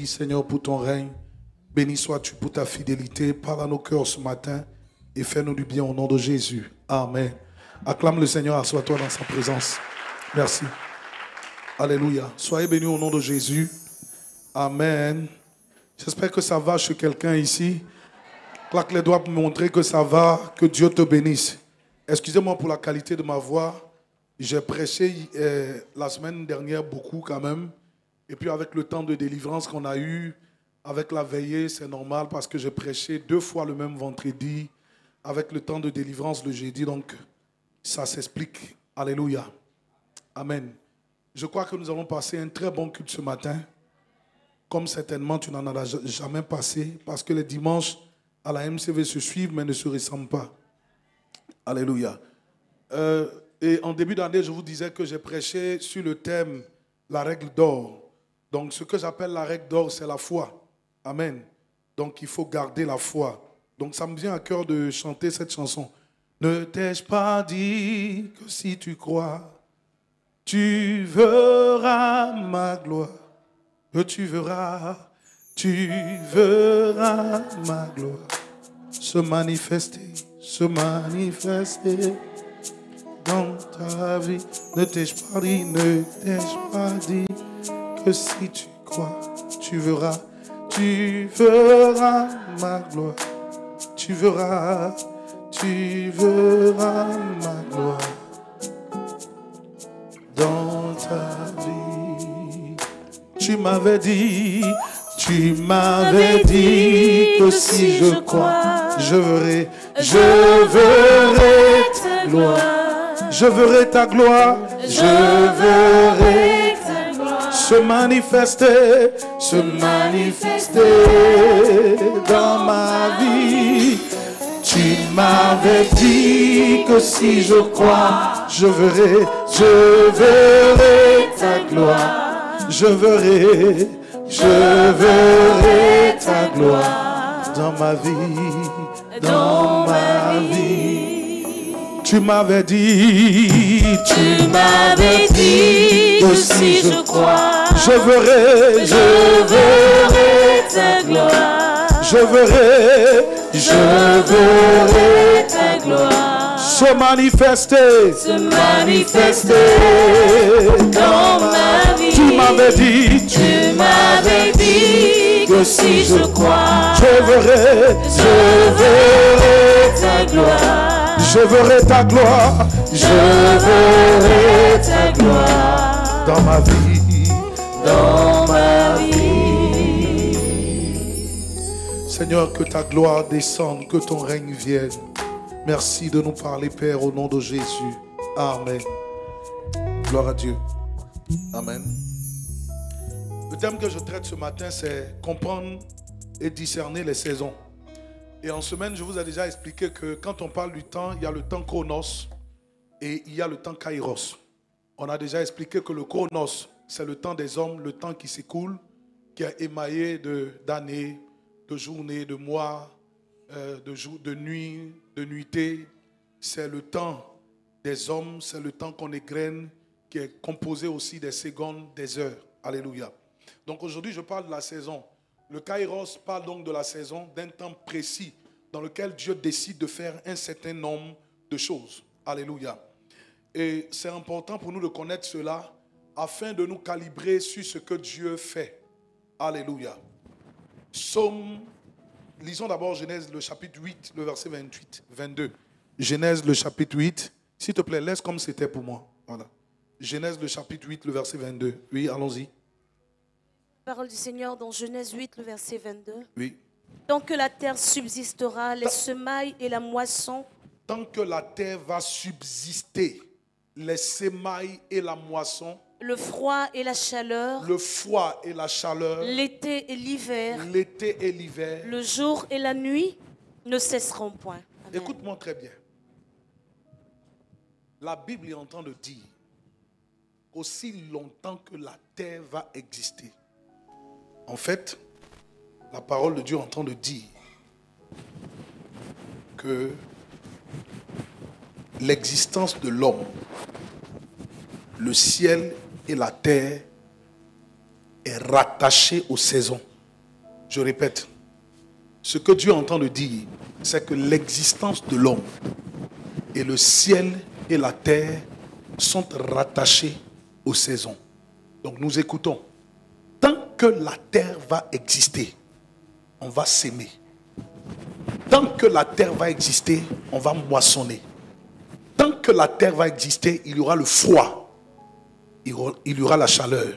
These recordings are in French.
Seigneur, pour ton règne. Béni sois-tu pour ta fidélité. Parle à nos cœurs ce matin et fais-nous du bien au nom de Jésus. Amen. Acclame le Seigneur, assois-toi dans sa présence. Merci. Alléluia. Soyez bénis au nom de Jésus. Amen. J'espère que ça va chez quelqu'un ici. Claque les doigts pour me montrer que ça va, que Dieu te bénisse. Excusez-moi pour la qualité de ma voix. J'ai prêché la semaine dernière beaucoup quand même. Et puis avec le temps de délivrance qu'on a eu, avec la veillée, c'est normal parce que j'ai prêché 2 fois le même vendredi, avec le temps de délivrance le jeudi, donc ça s'explique. Alléluia. Amen. Je crois que nous allons passer un très bon culte ce matin, comme certainement tu n'en as jamais passé, parce que les dimanches à la MCV se suivent mais ne se ressemblent pas. Alléluia. Et en début d'année, je vous disais que j'ai prêché sur le thème la règle d'or. Donc, ce que j'appelle la règle d'or, c'est la foi. Amen. Donc, il faut garder la foi. Donc, ça me vient à cœur de chanter cette chanson. Ne t'ai-je pas dit que si tu crois, tu verras ma gloire. Que tu verras ma gloire se manifester dans ta vie. Ne t'ai-je pas dit que si tu crois, tu verras ma gloire. Tu verras ma gloire dans ta vie. Tu m'avais dit que si je crois, je verrai ta gloire. Je verrai ta gloire. Je verrai ta gloire se manifester dans ma vie. Tu m'avais dit que si je crois, je verrai ta gloire. Je verrai ta gloire dans ma vie, Tu m'avais dit que si je crois, je verrai ta gloire. Je verrai ta gloire se manifester dans ma vie. Tu m'avais dit que si je crois, je verrai ta gloire. Je verrai ta gloire. Je verrai ta gloire dans ma vie. Seigneur, que ta gloire descende, que ton règne vienne. Merci de nous parler, Père, au nom de Jésus. Amen. Gloire à Dieu. Amen. Le thème que je traite ce matin, c'est comprendre et discerner les saisons. Et en semaine, je vous ai déjà expliqué que quand on parle du temps, il y a le temps chronos et il y a le temps kairos. On a déjà expliqué que le chronos, c'est le temps des hommes, le temps qui s'écoule, qui est émaillé d'années, de journées, de mois, de nuits, de nuitées. C'est le temps des hommes, c'est le temps qu'on égrène, qui est composé aussi des secondes, des heures. Alléluia. Donc aujourd'hui, je parle de la saison. Le Kairos parle donc de la saison, d'un temps précis dans lequel Dieu décide de faire un certain nombre de choses. Alléluia. Et c'est important pour nous de connaître cela afin de nous calibrer sur ce que Dieu fait. Alléluia. Lisons d'abord Genèse le chapitre 8, le verset 22. Genèse le chapitre 8. S'il te plaît, laisse comme c'était pour moi. Voilà. Genèse le chapitre 8, le verset 22. Oui, allons-y. Parole du Seigneur dans Genèse 8, le verset 22. Oui. Tant que la terre subsistera, les semailles et la moisson. Tant que la terre va subsister, les semailles et la moisson. Le froid et la chaleur. Le froid et la chaleur. L'été et l'hiver. L'été et l'hiver. Le jour et la nuit ne cesseront point. Amen. Écoute-moi très bien. La Bible est en train de dire qu'aussi longtemps que la terre va exister. En fait, la parole de Dieu est en train de dire que l'existence de l'homme, le ciel et la terre est rattaché aux saisons. Je répète, ce que Dieu entend de dire, c'est que l'existence de l'homme et le ciel et la terre sont rattachés aux saisons. Donc nous écoutons. Tant que la terre va exister, on va s'aimer. Tant que la terre va exister, on va moissonner. Tant que la terre va exister, il y aura le froid, il y aura la chaleur,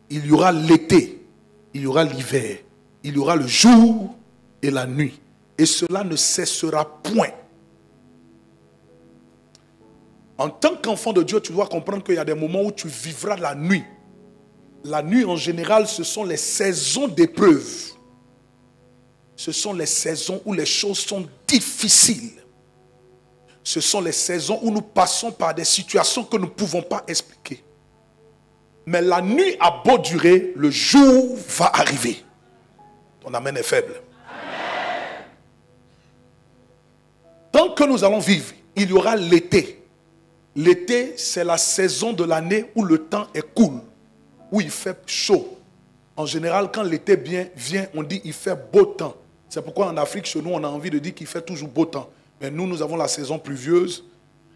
il y aura l'été, il y aura l'hiver, il y aura le jour et la nuit. Et cela ne cessera point. En tant qu'enfant de Dieu, tu dois comprendre qu'il y a des moments où tu vivras la nuit. La nuit, en général, ce sont les saisons d'épreuve. Ce sont les saisons où les choses sont difficiles. Ce sont les saisons où nous passons par des situations que nous ne pouvons pas expliquer. Mais la nuit a beau durer, le jour va arriver. Ton amen est faible. Amen. Tant que nous allons vivre, il y aura l'été. L'été, c'est la saison de l'année où le temps est cool, où il fait chaud. En général, quand l'été vient, on dit il fait beau temps. C'est pourquoi en Afrique, chez nous, on a envie de dire qu'il fait toujours beau temps. Mais nous avons la saison pluvieuse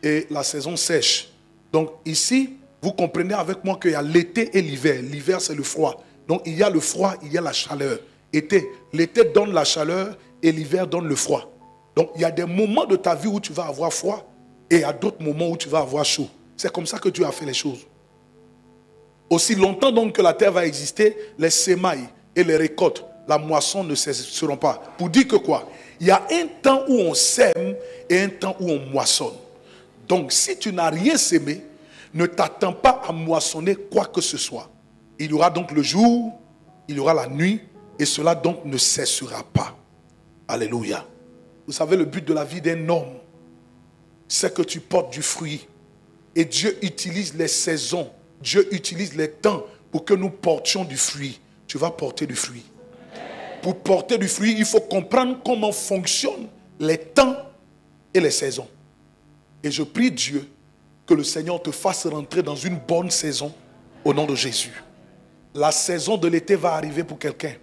et la saison sèche. Donc ici, vous comprenez avec moi qu'il y a l'été et l'hiver. L'hiver, c'est le froid. Donc il y a le froid, il y a la chaleur. L'été donne la chaleur et l'hiver donne le froid. Donc il y a des moments de ta vie où tu vas avoir froid et il y a d'autres moments où tu vas avoir chaud. C'est comme ça que Dieu a fait les choses. Aussi longtemps donc que la terre va exister, les semailles et les récoltes, la moisson ne cesseront pas. Pour dire que quoi? Il y a un temps où on sème et un temps où on moissonne. Donc si tu n'as rien sémé, ne t'attends pas à moissonner quoi que ce soit. Il y aura donc le jour, il y aura la nuit, et cela donc ne cessera pas. Alléluia. Vous savez, le but de la vie d'un homme, c'est que tu portes du fruit. Et Dieu utilise les saisons, Dieu utilise les temps pour que nous portions du fruit. Tu vas porter du fruit. Pour porter du fruit, il faut comprendre comment fonctionnent les temps et les saisons. Et je prie Dieu que le Seigneur te fasse rentrer dans une bonne saison au nom de Jésus. La saison de l'été va arriver pour quelqu'un.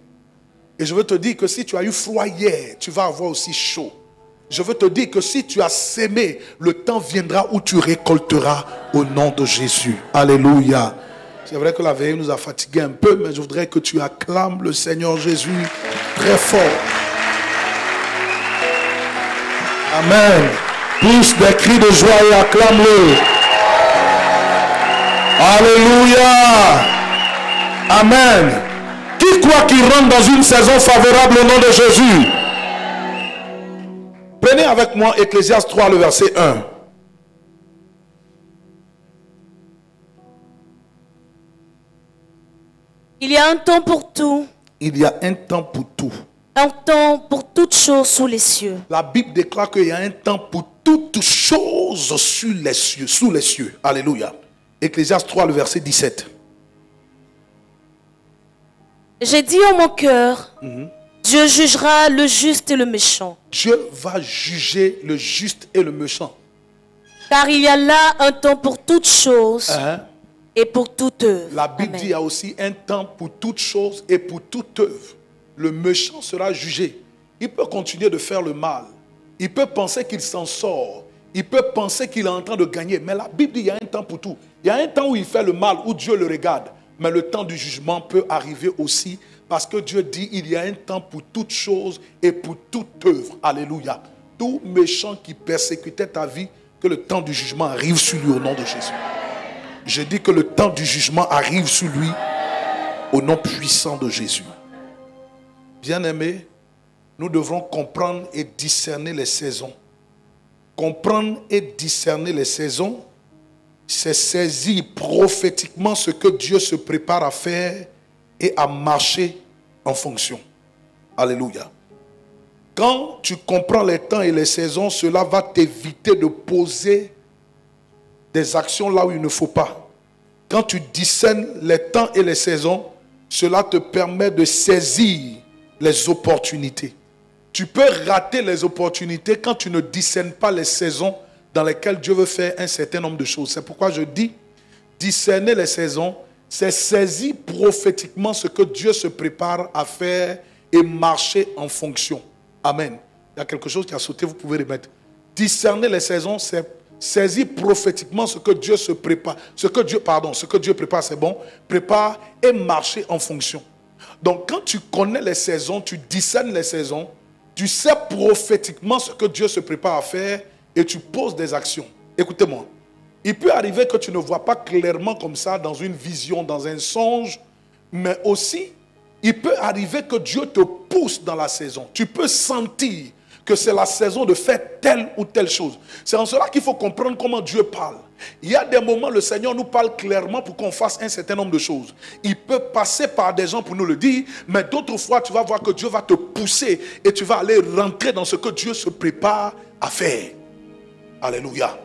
Et je veux te dire que si tu as eu froid hier, tu vas avoir aussi chaud. Je veux te dire que si tu as sémé, le temps viendra où tu récolteras au nom de Jésus. Alléluia. C'est vrai que la veille nous a fatigués un peu, mais je voudrais que tu acclames le Seigneur Jésus très fort. Amen. Pousse des cris de joie et acclame-le. Alléluia. Amen. Qui croit qu'il rentre dans une saison favorable au nom de Jésus? Prenez avec moi Ecclésiaste 3, le verset 1. Il y a un temps pour tout. Il y a un temps pour tout. Un temps pour toutes choses sous les cieux. La Bible déclare qu'il y a un temps pour toutes choses sous les cieux. Sous les cieux. Alléluia. Ecclésiaste 3, le verset 17. J'ai dit en mon cœur, Dieu jugera le juste et le méchant. Dieu va juger le juste et le méchant. Car il y a là un temps pour toutes choses et pour toute œuvre. La Bible dit qu'il y a aussi un temps pour toutes choses et pour toute œuvre. Le méchant sera jugé. Il peut continuer de faire le mal. Il peut penser qu'il s'en sort. Il peut penser qu'il est en train de gagner. Mais la Bible dit qu'il y a un temps pour tout. Il y a un temps où il fait le mal, où Dieu le regarde. Mais le temps du jugement peut arriver aussi. Parce que Dieu dit qu'il y a un temps pour toutes choses et pour toute œuvre. Alléluia. Tout méchant qui persécutait ta vie, que le temps du jugement arrive sur lui au nom de Jésus. Je dis que le temps du jugement arrive sur lui au nom puissant de Jésus. Bien-aimés, nous devrons comprendre et discerner les saisons. Comprendre et discerner les saisons, c'est saisir prophétiquement ce que Dieu se prépare à faire et à marcher en fonction. Alléluia. Quand tu comprends les temps et les saisons, cela va t'éviter de poser des actions là où il ne faut pas. Quand tu discernes les temps et les saisons, cela te permet de saisir les opportunités. Tu peux rater les opportunités quand tu ne discernes pas les saisons dans lesquelles Dieu veut faire un certain nombre de choses. C'est pourquoi je dis, discerner les saisons, c'est saisir prophétiquement ce que Dieu se prépare à faire et marcher en fonction. Amen. Il y a quelque chose qui a sauté, vous pouvez remettre. Discerner les saisons, c'est saisir prophétiquement ce que Dieu se prépare. Ce que Dieu prépare, c'est bon. Prépare et marcher en fonction. Donc quand tu connais les saisons, tu discernes les saisons, tu sais prophétiquement ce que Dieu se prépare à faire et tu poses des actions. Écoutez-moi. Il peut arriver que tu ne vois pas clairement comme ça dans une vision, dans un songe, mais aussi, il peut arriver que Dieu te pousse dans la saison. Tu peux sentir que c'est la saison de faire telle ou telle chose. C'est en cela qu'il faut comprendre comment Dieu parle. Il y a des moments, le Seigneur nous parle clairement pour qu'on fasse un certain nombre de choses. Il peut passer par des gens pour nous le dire, mais d'autres fois, tu vas voir que Dieu va te pousser et tu vas aller rentrer dans ce que Dieu se prépare à faire. Alléluia.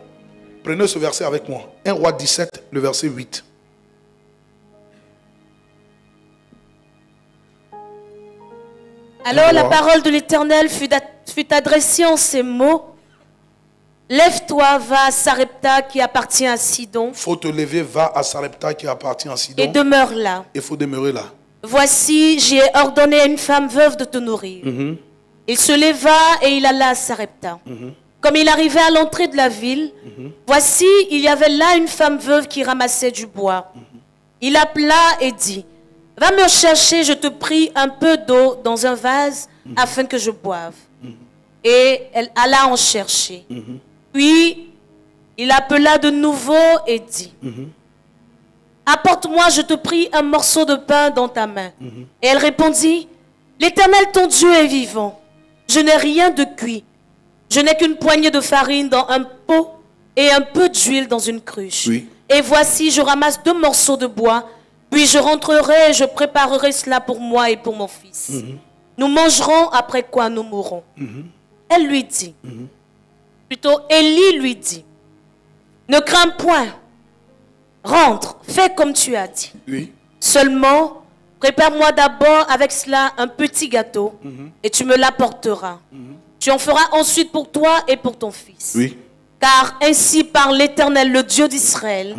Prenez ce verset avec moi. 1 Roi 17, le verset 8. Alors la parole de l'Éternel fut adressée en ces mots. Lève-toi, va à Sarepta qui appartient à Sidon. Il faut te lever, va à Sarepta qui appartient à Sidon. Et demeure là. Il faut demeurer là. Voici, j'ai ordonné à une femme veuve de te nourrir. Il se leva et il alla à Sarepta. Comme il arrivait à l'entrée de la ville, voici, il y avait là une femme veuve qui ramassait du bois. Il appela et dit, va me chercher, je te prie, un peu d'eau dans un vase afin que je boive. Et elle alla en chercher. Puis, il appela de nouveau et dit, apporte-moi, je te prie, un morceau de pain dans ta main. Et elle répondit, l'Éternel ton Dieu est vivant. Je n'ai rien de cuit. Je n'ai qu'une poignée de farine dans un pot et un peu d'huile dans une cruche. Oui. Et voici, je ramasse 2 morceaux de bois, puis je rentrerai et je préparerai cela pour moi et pour mon fils. Nous mangerons, après quoi nous mourrons. Elle lui dit, plutôt Élie lui dit, ne crains point, rentre, fais comme tu as dit. Oui. Seulement, prépare-moi d'abord avec cela un petit gâteau et tu me l'apporteras. Tu en feras ensuite pour toi et pour ton fils. Oui. Car ainsi parle l'Éternel, le Dieu d'Israël.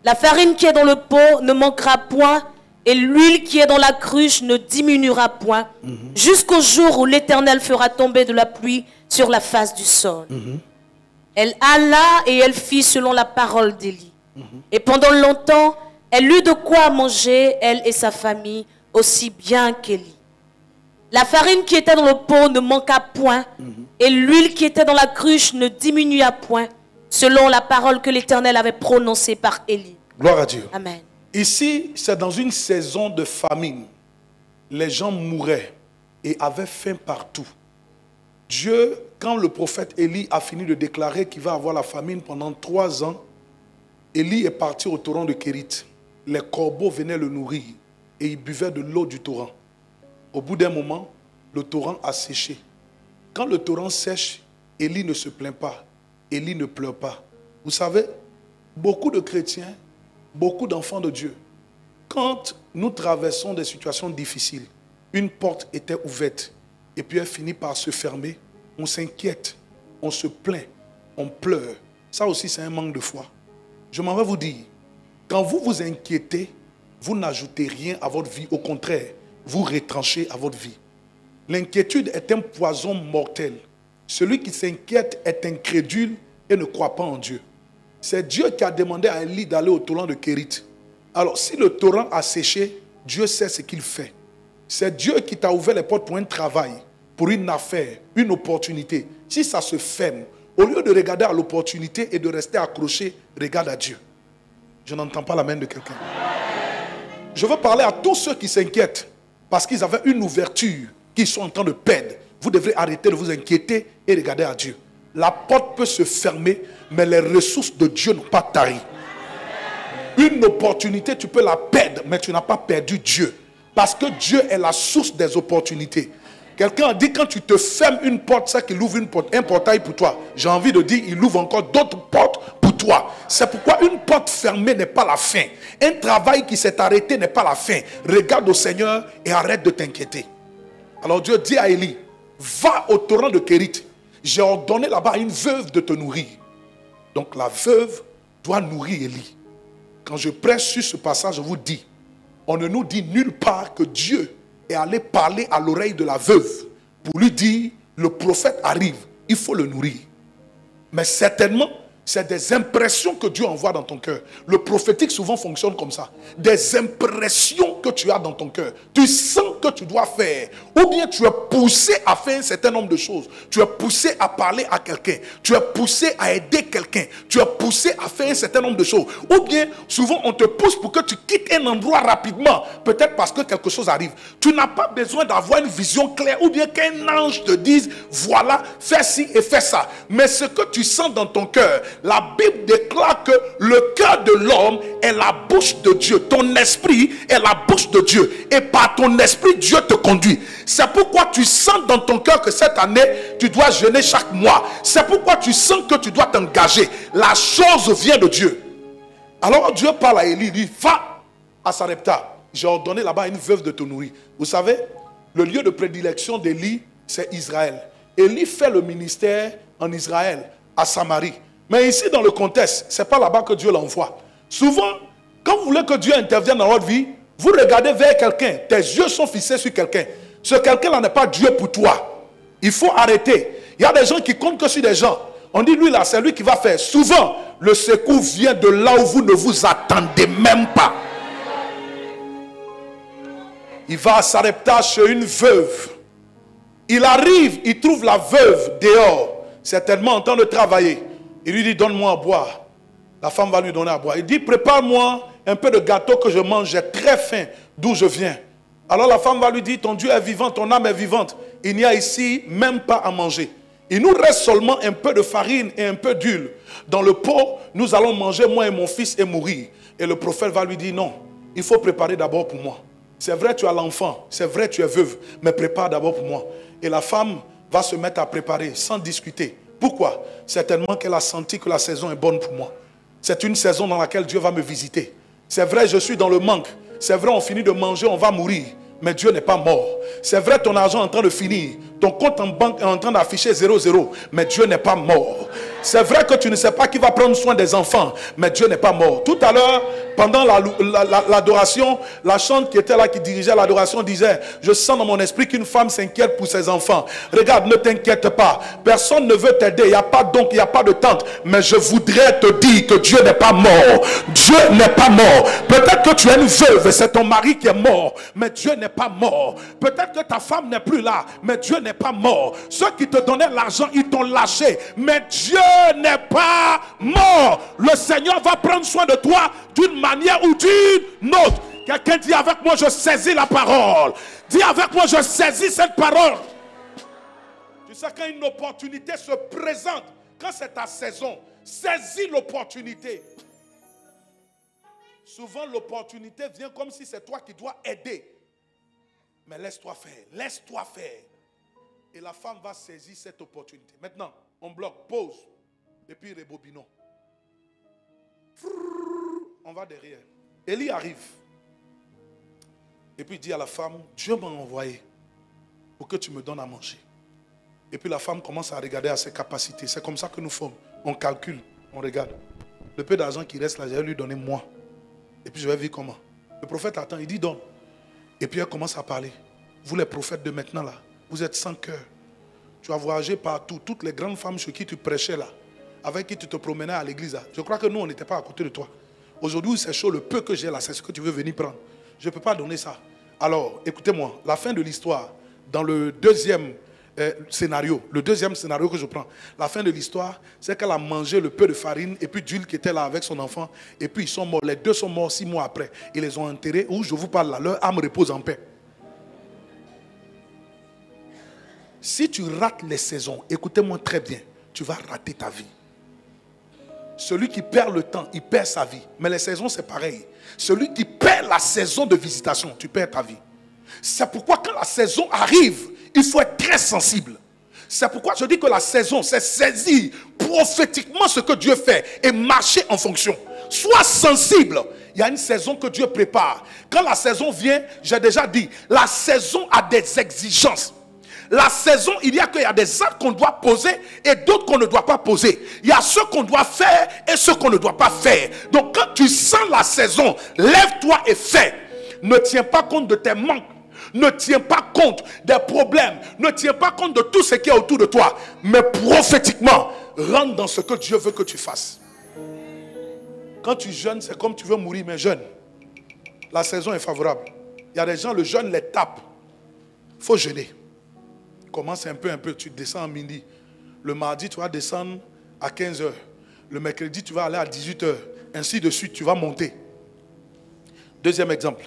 La farine qui est dans le pot ne manquera point et l'huile qui est dans la cruche ne diminuera point jusqu'au jour où l'Éternel fera tomber de la pluie sur la face du sol. Elle alla et elle fit selon la parole d'Élie. Et pendant longtemps, elle eut de quoi manger, elle et sa famille, aussi bien qu'Élie. La farine qui était dans le pot ne manqua point, et l'huile qui était dans la cruche ne diminua point, selon la parole que l'Éternel avait prononcée par Élie. Gloire à Dieu. Amen. Ici, c'est dans une saison de famine. Les gens mouraient et avaient faim partout. Dieu, quand le prophète Élie a fini de déclarer qu'il va avoir la famine pendant 3 ans, Élie est parti au torrent de Kérit. Les corbeaux venaient le nourrir et il buvait de l'eau du torrent. Au bout d'un moment, le torrent a séché. Quand le torrent sèche, Élie ne se plaint pas. Élie ne pleure pas. Vous savez, beaucoup de chrétiens, beaucoup d'enfants de Dieu, quand nous traversons des situations difficiles, une porte était ouverte et puis elle finit par se fermer, on s'inquiète, on se plaint, on pleure. Ça aussi, c'est un manque de foi. Je m'en vais vous dire, quand vous vous inquiétez, vous n'ajoutez rien à votre vie. Au contraire, vous retranchez à votre vie. L'inquiétude est un poison mortel. Celui qui s'inquiète est incrédule et ne croit pas en Dieu. C'est Dieu qui a demandé à Élie d'aller au torrent de Kérit. Alors, si le torrent a séché, Dieu sait ce qu'il fait. C'est Dieu qui t'a ouvert les portes pour un travail, pour une affaire, une opportunité. Si ça se ferme, au lieu de regarder à l'opportunité et de rester accroché, regarde à Dieu. Je n'entends pas la main de quelqu'un. Je veux parler à tous ceux qui s'inquiètent parce qu'ils avaient une ouverture qu'ils sont en train de perdre. Vous devrez arrêter de vous inquiéter et regarder à Dieu. La porte peut se fermer, mais les ressources de Dieu n'ont pas tari. Une opportunité, tu peux la perdre, mais tu n'as pas perdu Dieu. Parce que Dieu est la source des opportunités. Quelqu'un a dit, quand tu te fermes une porte, c'est qu'il ouvre une porte, un portail pour toi. J'ai envie de dire, il ouvre encore d'autres portes pour toi. C'est pourquoi une porte fermée n'est pas la fin. Un travail qui s'est arrêté n'est pas la fin. Regarde au Seigneur et arrête de t'inquiéter. Alors Dieu dit à Élie, va au torrent de Kérit. J'ai ordonné là-bas à une veuve de te nourrir. Donc la veuve doit nourrir Élie. Quand je prêche sur ce passage, je vous dis, on ne nous dit nulle part que Dieu est allé parler à l'oreille de la veuve pour lui dire, le prophète arrive, il faut le nourrir. Mais certainement, c'est des impressions que Dieu envoie dans ton cœur. Le prophétique souvent fonctionne comme ça. Des impressions que tu as dans ton cœur. Tu sens que tu dois faire. Ou bien tu es poussé à faire un certain nombre de choses. Tu es poussé à parler à quelqu'un. Tu es poussé à aider quelqu'un. Tu es poussé à faire un certain nombre de choses. Ou bien souvent on te pousse pour que tu quittes un endroit rapidement. Peut-être parce que quelque chose arrive. Tu n'as pas besoin d'avoir une vision claire. Ou bien qu'un ange te dise, voilà, fais ci et fais ça. Mais ce que tu sens dans ton cœur, la Bible déclare que le cœur de l'homme est la bouche de Dieu. Ton esprit est la bouche de Dieu. Et par ton esprit, Dieu te conduit. C'est pourquoi tu sens dans ton cœur que cette année, tu dois jeûner chaque mois. C'est pourquoi tu sens que tu dois t'engager. La chose vient de Dieu. Alors Dieu parle à Élie, il dit, va à Sarepta. J'ai ordonné là-bas à une veuve de te nourrir. Vous savez, le lieu de prédilection d'Élie, c'est Israël. Élie fait le ministère en Israël, à Samarie. Mais ici, dans le contexte, ce n'est pas là-bas que Dieu l'envoie. Souvent, quand vous voulez que Dieu intervienne dans votre vie, vous regardez vers quelqu'un. Tes yeux sont fixés sur quelqu'un. Ce quelqu'un-là n'est pas Dieu pour toi. Il faut arrêter. Il y a des gens qui comptent que sur des gens. On dit, lui là, c'est lui qui va faire. Souvent, le secours vient de là où vous ne vous attendez même pas. Il va à Sarepta chez une veuve. Il arrive, il trouve la veuve dehors, certainement en train de travailler. Il lui dit, donne-moi à boire. La femme va lui donner à boire. Il dit, prépare-moi un peu de gâteau que je mange. J'ai très faim d'où je viens. Alors la femme va lui dire, ton Dieu est vivant, ton âme est vivante. Il n'y a ici même pas à manger. Il nous reste seulement un peu de farine et un peu d'huile. Dans le pot, nous allons manger, moi et mon fils, et mourir. Et le prophète va lui dire, non, il faut préparer d'abord pour moi. C'est vrai, tu as l'enfant. C'est vrai, tu es veuve. Mais prépare d'abord pour moi. Et la femme va se mettre à préparer sans discuter. Pourquoi? Certainement qu'elle a senti que la saison est bonne pour moi. C'est une saison dans laquelle Dieu va me visiter. C'est vrai, je suis dans le manque. C'est vrai, on finit de manger, on va mourir. Mais Dieu n'est pas mort. C'est vrai, ton argent est en train de finir. Ton compte en banque est en train d'afficher 0,0. Mais Dieu n'est pas mort. C'est vrai que tu ne sais pas qui va prendre soin des enfants. Mais Dieu n'est pas mort. Tout à l'heure, pendant l'adoration, la chante qui était là, qui dirigeait l'adoration, disait, je sens dans mon esprit qu'une femme s'inquiète pour ses enfants. Regarde, ne t'inquiète pas. Personne ne veut t'aider. Il n'y a pas d'oncle, il n'y a pas de tante. Mais je voudrais te dire que Dieu n'est pas mort. Dieu n'est pas mort. Peut-être que tu es une veuve et c'est ton mari qui est mort. Mais Dieu n'est pas mort. Peut-être que ta femme n'est plus là. Mais Dieu n'est pas mort. Ceux qui te donnaient l'argent, ils t'ont lâché. Mais Dieu n'est pas mort. Le Seigneur va prendre soin de toi d'une manière ou d'une autre. Quelqu'un dit avec moi, je saisis la parole. Dis avec moi, je saisis cette parole. Tu sais, quand une opportunité se présente, quand c'est ta saison, saisis l'opportunité. Souvent, l'opportunité vient comme si c'est toi qui dois aider. Mais laisse-toi faire, laisse-toi faire. Et la femme va saisir cette opportunité. Maintenant, on bloque, pause. Et puis rebobinons. On va derrière. Élie arrive. Et puis il dit à la femme, Dieu m'a envoyé pour que tu me donnes à manger. Et puis la femme commence à regarder à ses capacités. C'est comme ça que nous faisons. On calcule, on regarde. Le peu d'argent qui reste là, je vais lui donner moi. Et puis je vais vivre comment. Le prophète attend, il dit donne. Et puis elle commence à parler. Vous les prophètes de maintenant là, vous êtes sans cœur. Tu as voyagé partout. Toutes les grandes femmes sur qui tu prêchais là, avec qui tu te promenais à l'église là. Je crois que nous, on n'était pas à côté de toi. Aujourd'hui, c'est chaud. Le peu que j'ai là, c'est ce que tu veux venir prendre. Je ne peux pas donner ça. Alors, écoutez-moi. La fin de l'histoire, dans le deuxième scénario, le deuxième scénario que je prends, la fin de l'histoire, c'est qu'elle a mangé le peu de farine et puis d'huile qui était là avec son enfant. Et puis ils sont morts. Les deux sont morts 6 mois après. Ils les ont enterrés. Où je vous parle là, leur âme repose en paix. Si tu rates les saisons, écoutez-moi très bien, tu vas rater ta vie. Celui qui perd le temps, il perd sa vie. Mais les saisons, c'est pareil. Celui qui perd la saison de visitation, tu perds ta vie. C'est pourquoi quand la saison arrive, il faut être très sensible. C'est pourquoi je dis que la saison, c'est saisir prophétiquement ce que Dieu fait et marcher en fonction. Sois sensible. Il y a une saison que Dieu prépare. Quand la saison vient, j'ai déjà dit, la saison a des exigences. La saison, il y a des actes qu'on doit poser et d'autres qu'on ne doit pas poser. Il y a ceux qu'on doit faire et ceux qu'on ne doit pas faire. Donc quand tu sens la saison, lève-toi et fais. ne tient pas compte de tes manques, ne tient pas compte des problèmes, ne tient pas compte de tout ce qui est autour de toi, mais prophétiquement, rentre dans ce que Dieu veut que tu fasses. Quand tu jeûnes, c'est comme tu veux mourir, mais jeûne. La saison est favorable. Il y a des gens, le jeûne les tape. Il faut jeûner. Commence un peu, tu descends à midi. Le mardi, tu vas descendre à 15 h. Le mercredi, tu vas aller à 18 h. Ainsi de suite, tu vas monter. Deuxième exemple.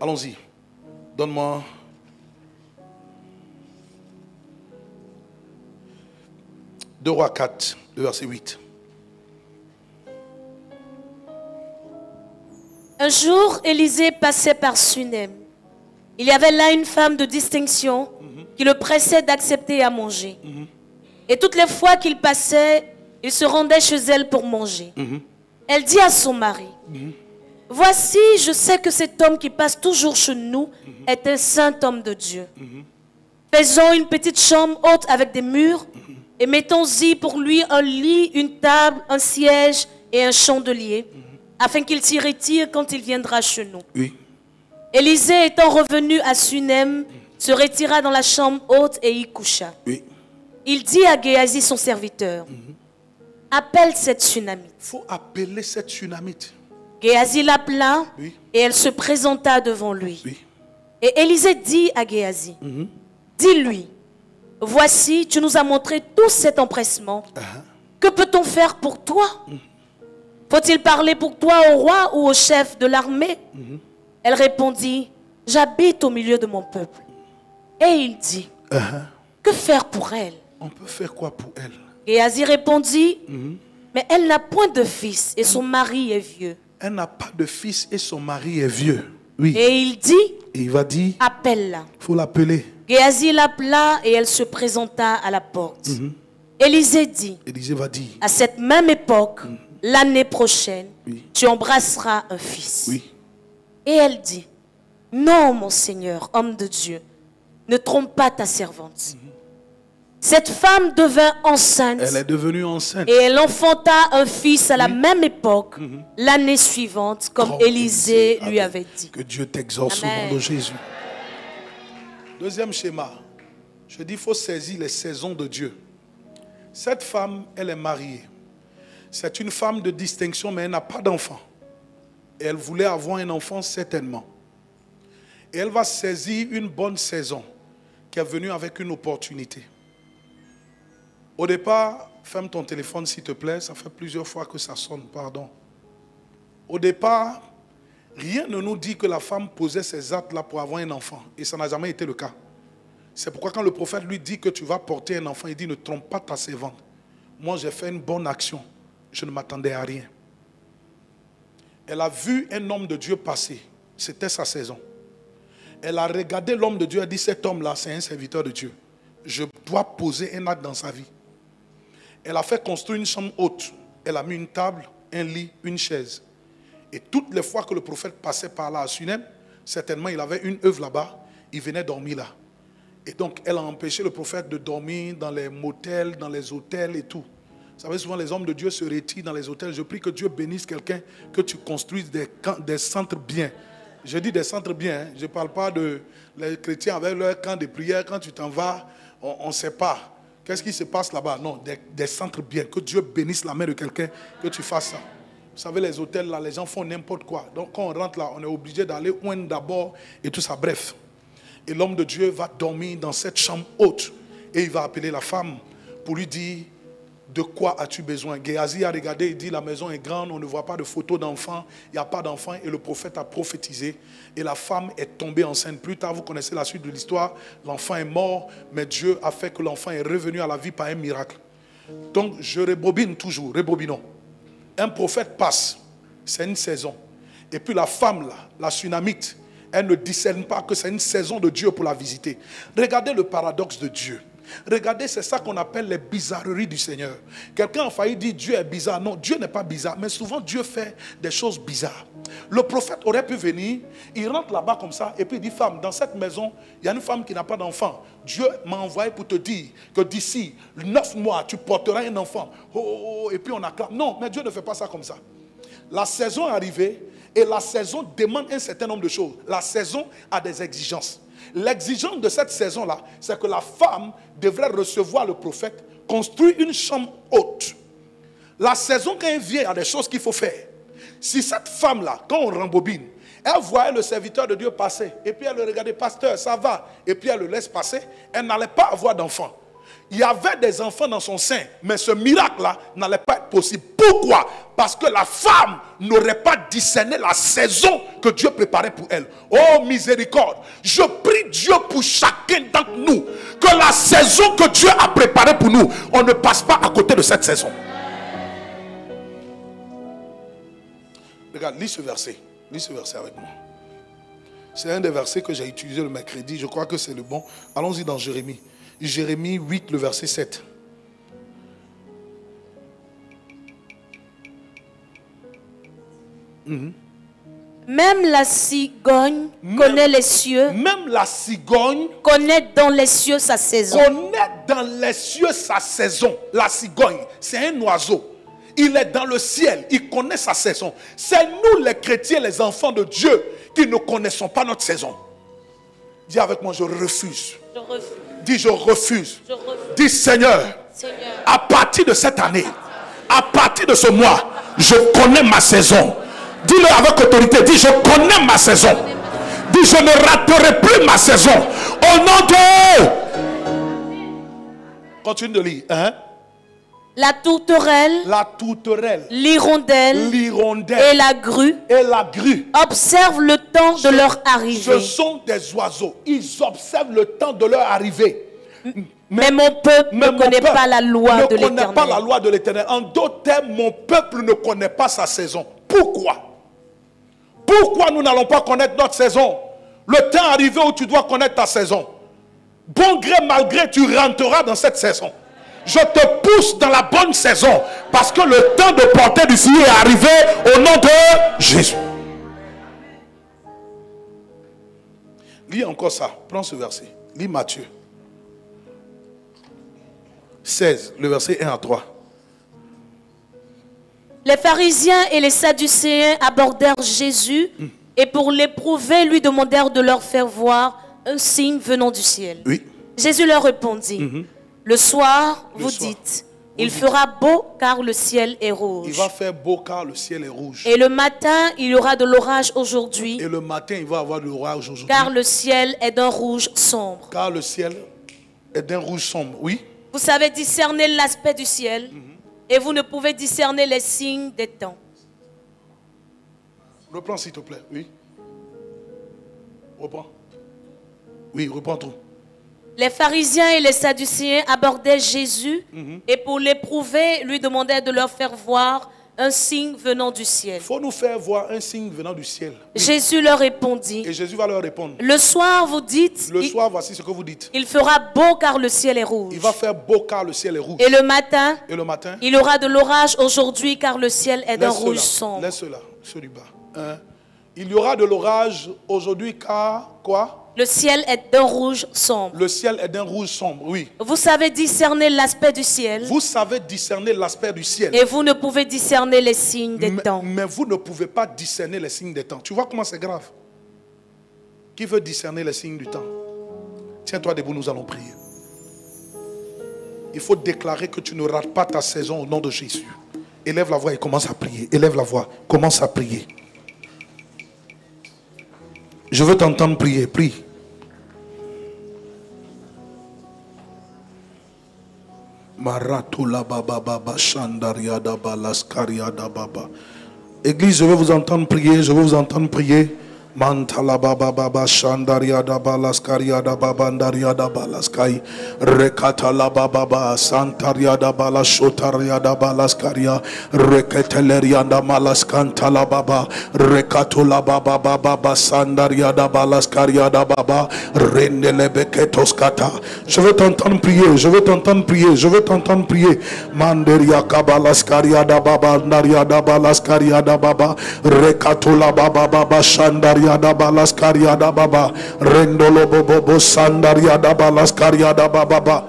Allons-y. Donne-moi. Deux Rois 4, le verset 8. Un jour, Élisée passait par Sunem. Il y avait là une femme de distinction qui le pressait d'accepter à manger. Et toutes les fois qu'il passait, il se rendait chez elle pour manger. Elle dit à son mari, voici, je sais que cet homme qui passe toujours chez nous est un saint homme de Dieu. Faisons une petite chambre haute avec des murs et mettons-y pour lui un lit, une table, un siège et un chandelier, afin qu'il s'y retire quand il viendra chez nous. Oui. Élisée étant revenu à Sunem, se retira dans la chambre haute et y coucha. Oui. Il dit à Géasi son serviteur, appelle cette Sunamite. Il faut appeler cette Sunamite. Géasi l'appela, Oui. et elle se présenta devant lui. Oui. Et Élisée dit à Géasi, dis-lui, voici, tu nous as montré tout cet empressement. Que peut-on faire pour toi? Faut-il parler pour toi au roi ou au chef de l'armée? Elle répondit, j'habite au milieu de mon peuple. Et il dit, que faire pour elle? On peut faire quoi pour elle? Géasi répondit, mais elle n'a point de fils et son mari est vieux. Elle n'a pas de fils et son mari est vieux. Oui. Et il dit, Et il va dire, appelle-la. il faut l'appeler. Géasi l'appela et elle se présenta à la porte. Élisée dit, Élisée va dire, à cette même époque, l'année prochaine, Oui. tu embrasseras un fils. oui. Et elle dit, non, mon Seigneur, homme de Dieu, ne trompe pas ta servante. Cette femme devint enceinte Elle est devenue enceinte. et elle enfanta un fils à la même époque, l'année suivante, comme Élisée lui avait dit. Que Dieu t'exauce au Amen. nom de Jésus. Deuxième schéma. Je dis, il faut saisir les saisons de Dieu. Cette femme, elle est mariée. C'est une femme de distinction, mais elle n'a pas d'enfant. Et elle voulait avoir un enfant certainement. Et elle va saisir une bonne saison qui est venue avec une opportunité. Au départ, ferme ton téléphone s'il te plaît, ça fait plusieurs fois que ça sonne, pardon. Au départ, rien ne nous dit que la femme posait ces actes-là pour avoir un enfant. Et ça n'a jamais été le cas. C'est pourquoi quand le prophète lui dit que tu vas porter un enfant, il dit ne trompe pas ta servante. Moi j'ai fait une bonne action, je ne m'attendais à rien. Elle a vu un homme de Dieu passer, c'était sa saison. Elle a regardé l'homme de Dieu, elle a dit cet homme-là c'est un serviteur de Dieu. Je dois poser un acte dans sa vie. Elle a fait construire une chambre haute. Elle a mis une table, un lit, une chaise. Et toutes les fois que le prophète passait par là à Sunem, certainement il avait une œuvre là-bas, il venait dormir là. Et donc elle a empêché le prophète de dormir dans les motels, dans les hôtels et tout. Vous savez, souvent les hommes de Dieu se retirent dans les hôtels. Je prie que Dieu bénisse quelqu'un, que tu construises des centres bien. Je dis des centres bien, hein. Je ne parle pas de les chrétiens avec leur camp de prière. Quand tu t'en vas, on ne sait pas. Qu'est-ce qui se passe là-bas? Non, des centres bien. Que Dieu bénisse la main de quelqu'un, que tu fasses ça. Vous savez, les hôtels, là, les gens font n'importe quoi. Donc, quand on rentre là, on est obligé d'aller oindre d'abord et tout ça. Bref. Et l'homme de Dieu va dormir dans cette chambre haute. Et il va appeler la femme pour lui dire, de quoi as-tu besoin? Géasi a regardé, il dit, la maison est grande, on ne voit pas de photos d'enfants, il n'y a pas d'enfants. Et le prophète a prophétisé. Et la femme est tombée enceinte. Plus tard, vous connaissez la suite de l'histoire. L'enfant est mort, mais Dieu a fait que l'enfant est revenu à la vie par un miracle. Donc, je rebobine toujours, rebobinons. Un prophète passe, c'est une saison. Et puis la femme, là, la Sunamite, elle ne discerne pas que c'est une saison de Dieu pour la visiter. Regardez le paradoxe de Dieu. Regardez, c'est ça qu'on appelle les bizarreries du Seigneur. Quelqu'un a failli dire Dieu est bizarre. Non, Dieu n'est pas bizarre, mais souvent Dieu fait des choses bizarres. Le prophète aurait pu venir, il rentre là-bas comme ça, et puis il dit, femme, dans cette maison, il y a une femme qui n'a pas d'enfant. Dieu m'a envoyé pour te dire que d'ici 9 mois, tu porteras un enfant. Oh, et puis on acclame. Non, mais Dieu ne fait pas ça comme ça. La saison est arrivée, Et la saison demande un certain nombre de choses. La saison a des exigences. L'exigence de cette saison-là, c'est que la femme devrait recevoir le prophète, construire une chambre haute. La saison, quand elle vient, il y a des choses qu'il faut faire. Si cette femme-là, quand on rembobine, elle voyait le serviteur de Dieu passer, et puis elle le regardait, pasteur, ça va, et puis elle le laisse passer, elle n'allait pas avoir d'enfant. Il y avait des enfants dans son sein, mais ce miracle-là n'allait pas être possible. Pourquoi? Parce que la femme n'aurait pas discerné la saison que Dieu préparait pour elle. Oh miséricorde, je prie Dieu pour chacun d'entre nous, que la saison que Dieu a préparée pour nous, on ne passe pas à côté de cette saison. Regarde, lis ce verset. Lis ce verset avec moi. C'est un des versets que j'ai utilisé le mercredi. Je crois que c'est le bon. Allons-y dans Jérémie. Jérémie 8, le verset 7. Même la cigogne connaît les cieux. Même la cigogne connaît dans les cieux sa saison. Connaît dans les cieux sa saison. La cigogne, c'est un oiseau. Il est dans le ciel, il connaît sa saison. C'est nous les chrétiens, les enfants de Dieu, qui ne connaissons pas notre saison. Dis avec moi, je refuse. Je refuse. Dis, je refuse. Je refuse. Dis, Seigneur, à partir de cette année, à partir de ce mois, je connais ma saison. Dis-le avec autorité. Dis, je connais ma saison. Dis, je ne raterai plus ma saison. Au nom de... Continue de lire. Hein? La tourterelle, l'hirondelle, et la grue, observent le temps de leur arrivée. Ce sont des oiseaux. Ils observent le temps de leur arrivée. Mais mon peuple ne connaît pas la loi de l'Éternel. Ne connaît pas la loi de l'Éternel. En d'autres termes, mon peuple ne connaît pas sa saison. Pourquoi? Pourquoi nous n'allons pas connaître notre saison? Le temps arrivé où tu dois connaître ta saison. Bon gré, mal gré, tu rentreras dans cette saison. Je te pousse dans la bonne saison parce que le temps de porter du fruit est arrivé au nom de Jésus. Lis encore ça. Prends ce verset. Lis Matthieu 16, le verset 1 à 3. Les pharisiens et les sadducéens abordèrent Jésus et pour l'éprouver, lui demandèrent de leur faire voir un signe venant du ciel. Oui. Jésus leur répondit. Le soir, vous dites, il fera beau car le ciel est rouge. Il va faire beau car le ciel est rouge. Et le matin, il y aura de l'orage aujourd'hui. Et le matin, il va avoir de l'orage aujourd'hui. Car le ciel est d'un rouge sombre. Car le ciel est d'un rouge sombre, oui. Vous savez discerner l'aspect du ciel et vous ne pouvez discerner les signes des temps. Reprends s'il te plaît, oui. Reprends. Oui, reprends tout. Les pharisiens et les sadducéens abordaient Jésus et pour l'éprouver, lui demandaient de leur faire voir un signe venant du ciel. Il faut nous faire voir un signe venant du ciel. Oui. Jésus leur répondit. Et Jésus va leur répondre. Le soir, vous dites. Le soir, voici ce que vous dites. Il fera beau car le ciel est rouge. Il va faire beau car le ciel est rouge. Et le matin. Il y aura de l'orage aujourd'hui car le ciel est d'un rouge sombre. Laisse-le, ceux du bas. Il y aura de l'orage aujourd'hui car quoi? Le ciel est d'un rouge sombre. Le ciel est d'un rouge sombre, oui. Vous savez discerner l'aspect du ciel. Vous savez discerner l'aspect du ciel. Et vous ne pouvez discerner les signes des temps. Mais vous ne pouvez pas discerner les signes des temps. Tu vois comment c'est grave? Qui veut discerner les signes du temps? Tiens-toi debout, nous allons prier. Il faut déclarer que tu ne rates pas ta saison au nom de Jésus. Élève la voix et commence à prier. Élève la voix, commence à prier. Je veux t'entendre prier, prie. Église, je veux vous entendre prier, je veux vous entendre prier. Mantala baba baba shandaria da balaskaria da babandaria da balaskai rekatala baba baba santaria da balashotaria da balaskaria reketeleria da malaskantala baba rekatola baba baba sandaria da balaskaria da baba rendelebeketoskata. Je veux t'entendre prier, je veux t'entendre prier, je veux t'entendre prier. Manderia kabalaskaria da babandaria da balaskaria da baba rekatola baba baba shandaria da balaskaria da baba rendolo bobo sandaria da balaskaria da baba.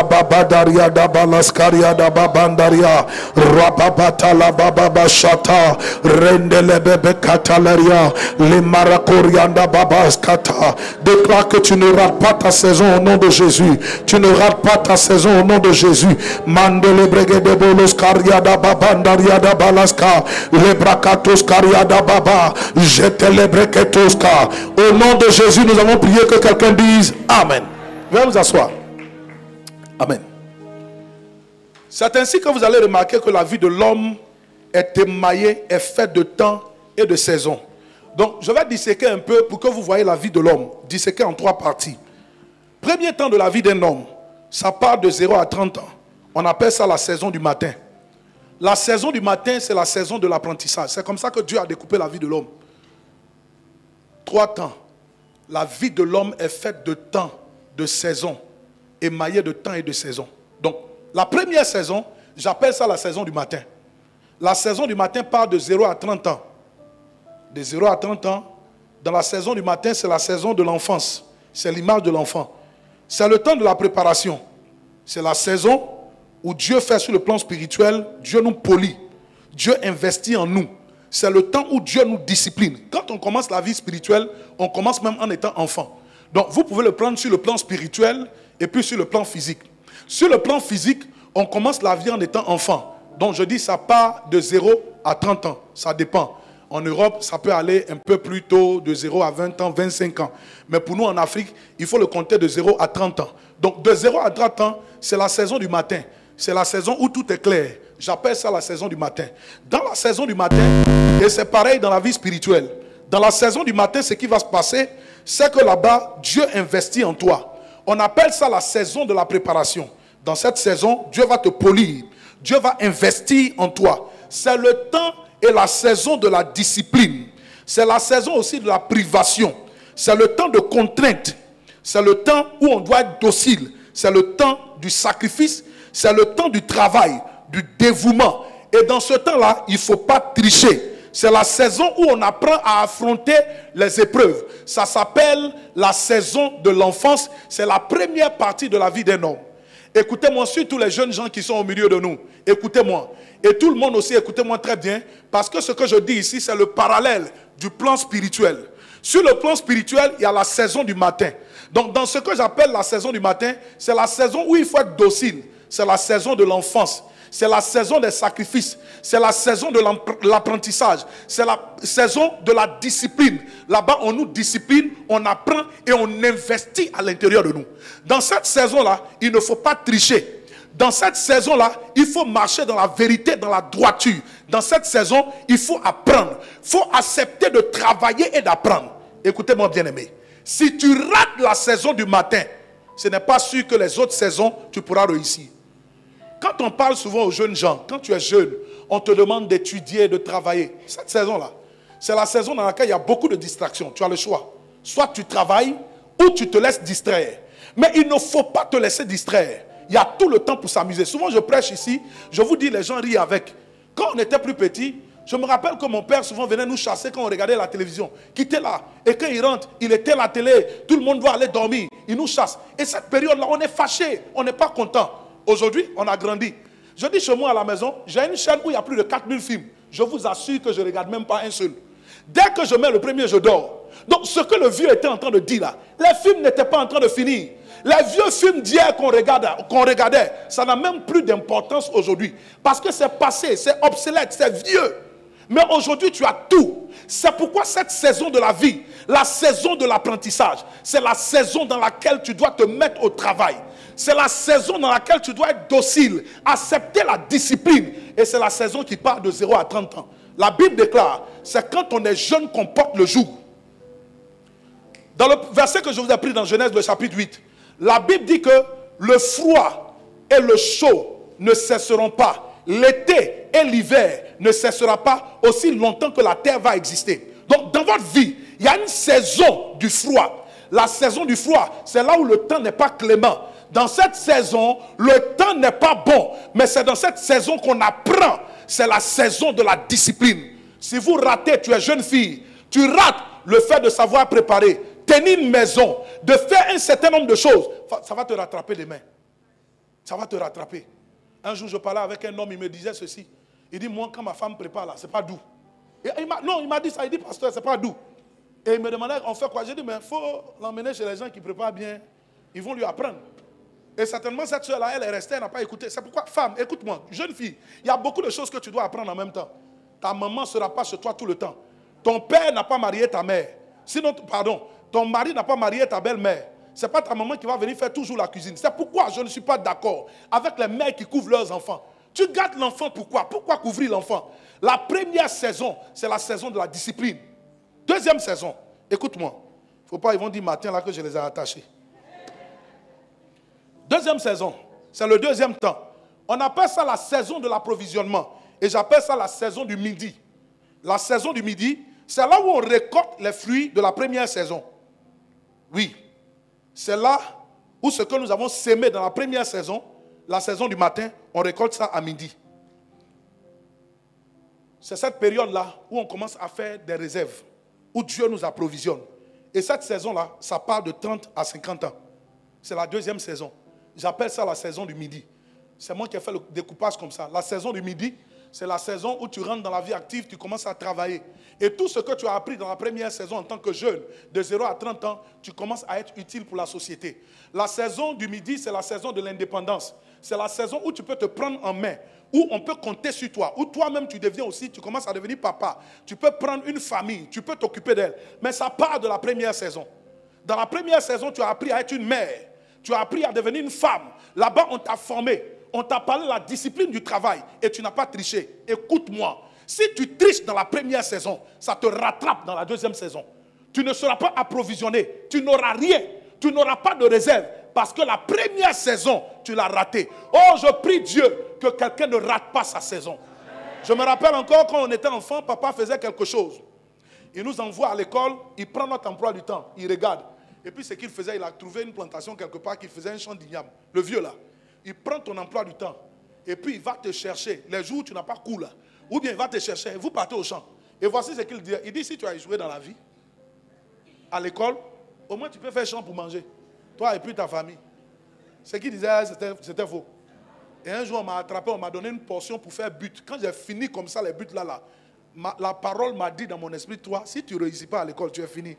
Rababadaria da balaskaria da babandaria. Rababata la bababa shata. Rendele bebe katalaria. Les maracorianda babaskata. Déclare que tu ne rates pas ta saison au nom de Jésus. Tu ne rates pas ta saison au nom de Jésus. Mandele brege de bolos karia da babandaria da balaska. Les brakatos karia da baba. Jete les breketoska. Au nom de Jésus, nous avons prié que quelqu'un dise Amen. Veuillez vous asseoir. Amen. C'est ainsi que vous allez remarquer que la vie de l'homme est émaillée, est faite de temps et de saison. Donc, je vais disséquer un peu pour que vous voyez la vie de l'homme. Disséquer en 3 parties. Premier temps de la vie d'un homme, ça part de 0 à 30 ans. On appelle ça la saison du matin. La saison du matin, c'est la saison de l'apprentissage. C'est comme ça que Dieu a découpé la vie de l'homme. 3 temps. La vie de l'homme est faite de temps, de saison, émaillée de temps et de saison. Donc, la première saison, j'appelle ça la saison du matin. La saison du matin part de 0 à 30 ans. De 0 à 30 ans, dans la saison du matin, c'est la saison de l'enfance. C'est l'image de l'enfant. C'est le temps de la préparation. C'est la saison où Dieu fait sur le plan spirituel, Dieu nous polit. Dieu investit en nous. C'est le temps où Dieu nous discipline. Quand on commence la vie spirituelle, on commence même en étant enfant. Donc, vous pouvez le prendre sur le plan spirituel et puis sur le plan physique. Sur le plan physique, on commence la vie en étant enfant. Donc, je dis, ça part de 0 à 30 ans. Ça dépend. En Europe, ça peut aller un peu plus tôt, de 0 à 20 ans, 25 ans. Mais pour nous, en Afrique, il faut le compter de 0 à 30 ans. Donc, de 0 à 30 ans, c'est la saison du matin. C'est la saison où tout est clair. J'appelle ça la saison du matin. Dans la saison du matin, et c'est pareil dans la vie spirituelle. Dans la saison du matin, ce qui va se passer, c'est que là-bas, Dieu investit en toi. On appelle ça la saison de la préparation. Dans cette saison, Dieu va te polir. Dieu va investir en toi. C'est le temps et la saison de la discipline. C'est la saison aussi de la privation. C'est le temps de contrainte. C'est le temps où on doit être docile. C'est le temps du sacrifice. C'est le temps du travail, du dévouement. Et dans ce temps-là, il ne faut pas tricher. C'est la saison où on apprend à affronter les épreuves. Ça s'appelle la saison de l'enfance. C'est la première partie de la vie d'un homme. Écoutez-moi, surtout les jeunes gens qui sont au milieu de nous. Écoutez-moi. Et tout le monde aussi, écoutez-moi très bien. Parce que ce que je dis ici, c'est le parallèle du plan spirituel. Sur le plan spirituel, il y a la saison du matin. Donc, dans ce que j'appelle la saison du matin, c'est la saison où il faut être docile. C'est la saison de l'enfance. C'est la saison des sacrifices. C'est la saison de l'apprentissage. C'est la saison de la discipline. Là-bas, on nous discipline, on apprend et on investit à l'intérieur de nous. Dans cette saison-là, il ne faut pas tricher. Dans cette saison-là, il faut marcher dans la vérité, dans la droiture. Dans cette saison, il faut apprendre. Il faut accepter de travailler et d'apprendre. Écoutez-moi, bien-aimé. Si tu rates la saison du matin, ce n'est pas sûr que les autres saisons, tu pourras réussir. Quand on parle souvent aux jeunes gens, quand tu es jeune, on te demande d'étudier, de travailler. Cette saison-là, c'est la saison dans laquelle il y a beaucoup de distractions. Tu as le choix. Soit tu travailles ou tu te laisses distraire. Mais il ne faut pas te laisser distraire. Il y a tout le temps pour s'amuser. Souvent, je prêche ici, je vous dis, les gens rient avec. Quand on était plus petit, je me rappelle que mon père souvent venait nous chasser quand on regardait la télévision. Qui était là. Et quand il rentre, il était à la télé. Tout le monde doit aller dormir. Il nous chasse. Et cette période-là, on est fâché. On n'est pas content. Aujourd'hui, on a grandi. Je dis chez moi à la maison, j'ai une chaîne où il y a plus de 4000 films. Je vous assure que je ne regarde même pas un seul. Dès que je mets le premier, je dors. Donc ce que le vieux était en train de dire là, les films n'étaient pas en train de finir. Les vieux films d'hier qu'on regardait, ça n'a même plus d'importance aujourd'hui. Parce que c'est passé, c'est obsolète, c'est vieux. Mais aujourd'hui, tu as tout. C'est pourquoi cette saison de la vie, la saison de l'apprentissage, c'est la saison dans laquelle tu dois te mettre au travail. C'est la saison dans laquelle tu dois être docile, accepter la discipline. Et c'est la saison qui part de 0 à 30 ans. La Bible déclare, c'est quand on est jeune qu'on porte le joug. Dans le verset que je vous ai pris dans Genèse, le chapitre 8, la Bible dit que le froid et le chaud ne cesseront pas. L'été et l'hiver ne cesseront pas aussi longtemps que la terre va exister. Donc dans votre vie, il y a une saison du froid. La saison du froid, c'est là où le temps n'est pas clément. Dans cette saison, le temps n'est pas bon. Mais c'est dans cette saison qu'on apprend. C'est la saison de la discipline. Si vous ratez, tu es jeune fille, tu rates le fait de savoir préparer, tenir une maison, de faire un certain nombre de choses, ça va te rattraper demain. Ça va te rattraper. Un jour, je parlais avec un homme, il me disait ceci. Il dit, moi, quand ma femme prépare là, c'est pas doux. Non, il m'a dit ça, il dit, pasteur, c'est pas doux. Et il me demandait, on fait quoi? J'ai dit, mais il faut l'emmener chez les gens qui préparent bien. Ils vont lui apprendre. Et certainement, cette soeur-là, elle est restée, elle n'a pas écouté. C'est pourquoi, femme, écoute-moi, jeune fille, il y a beaucoup de choses que tu dois apprendre en même temps. Ta maman ne sera pas chez toi tout le temps. Ton père n'a pas marié ta mère. Sinon, pardon, ton mari n'a pas marié ta belle-mère. Ce n'est pas ta maman qui va venir faire toujours la cuisine. C'est pourquoi je ne suis pas d'accord avec les mères qui couvrent leurs enfants. Tu gardes l'enfant pourquoi? Pourquoi couvrir l'enfant? La première saison, c'est la saison de la discipline. Deuxième saison, écoute-moi. Il ne faut pas, ils vont dire matin là que je les ai attachés. Deuxième saison, c'est le deuxième temps. On appelle ça la saison de l'approvisionnement. Et j'appelle ça la saison du midi. La saison du midi, c'est là où on récolte les fruits de la première saison. Oui. C'est là où ce que nous avons sémé dans la première saison, la saison du matin, on récolte ça à midi. C'est cette période-là où on commence à faire des réserves, où Dieu nous approvisionne. Et cette saison-là, ça part de 30 à 50 ans. C'est la deuxième saison. J'appelle ça la saison du midi. C'est moi qui ai fait le découpage comme ça. La saison du midi, c'est la saison où tu rentres dans la vie active, tu commences à travailler. Et tout ce que tu as appris dans la première saison en tant que jeune, de 0 à 30 ans, tu commences à être utile pour la société. La saison du midi, c'est la saison de l'indépendance. C'est la saison où tu peux te prendre en main, où on peut compter sur toi, où toi-même tu deviens aussi, tu commences à devenir papa. Tu peux prendre une famille, tu peux t'occuper d'elle. Mais ça part de la première saison. Dans la première saison, tu as appris à être une mère. Tu as appris à devenir une femme. Là-bas, on t'a formé. On t'a parlé de la discipline du travail et tu n'as pas triché. Écoute-moi. Si tu triches dans la première saison, ça te rattrape dans la deuxième saison. Tu ne seras pas approvisionné. Tu n'auras rien. Tu n'auras pas de réserve. Parce que la première saison, tu l'as raté. Oh, je prie Dieu que quelqu'un ne rate pas sa saison. Je me rappelle encore quand on était enfant, papa faisait quelque chose. Il nous envoie à l'école, il prend notre emploi du temps, il regarde. Et puis ce qu'il faisait, il a trouvé une plantation quelque part qui faisait un champ d'igname. Le vieux là. Il prend ton emploi du temps. Et puis il va te chercher. Les jours où tu n'as pas cours là. Ou bien il va te chercher. Vous partez au champ. Et voici ce qu'il dit. Il dit si tu as échoué dans la vie, à l'école, au moins tu peux faire champ pour manger. Toi et puis ta famille. Ce qu'il disait, c'était faux. Et un jour on m'a attrapé, on m'a donné une portion pour faire but. Quand j'ai fini comme ça les buts là, la parole m'a dit dans mon esprit, toi, si tu ne réussis pas à l'école, tu es fini.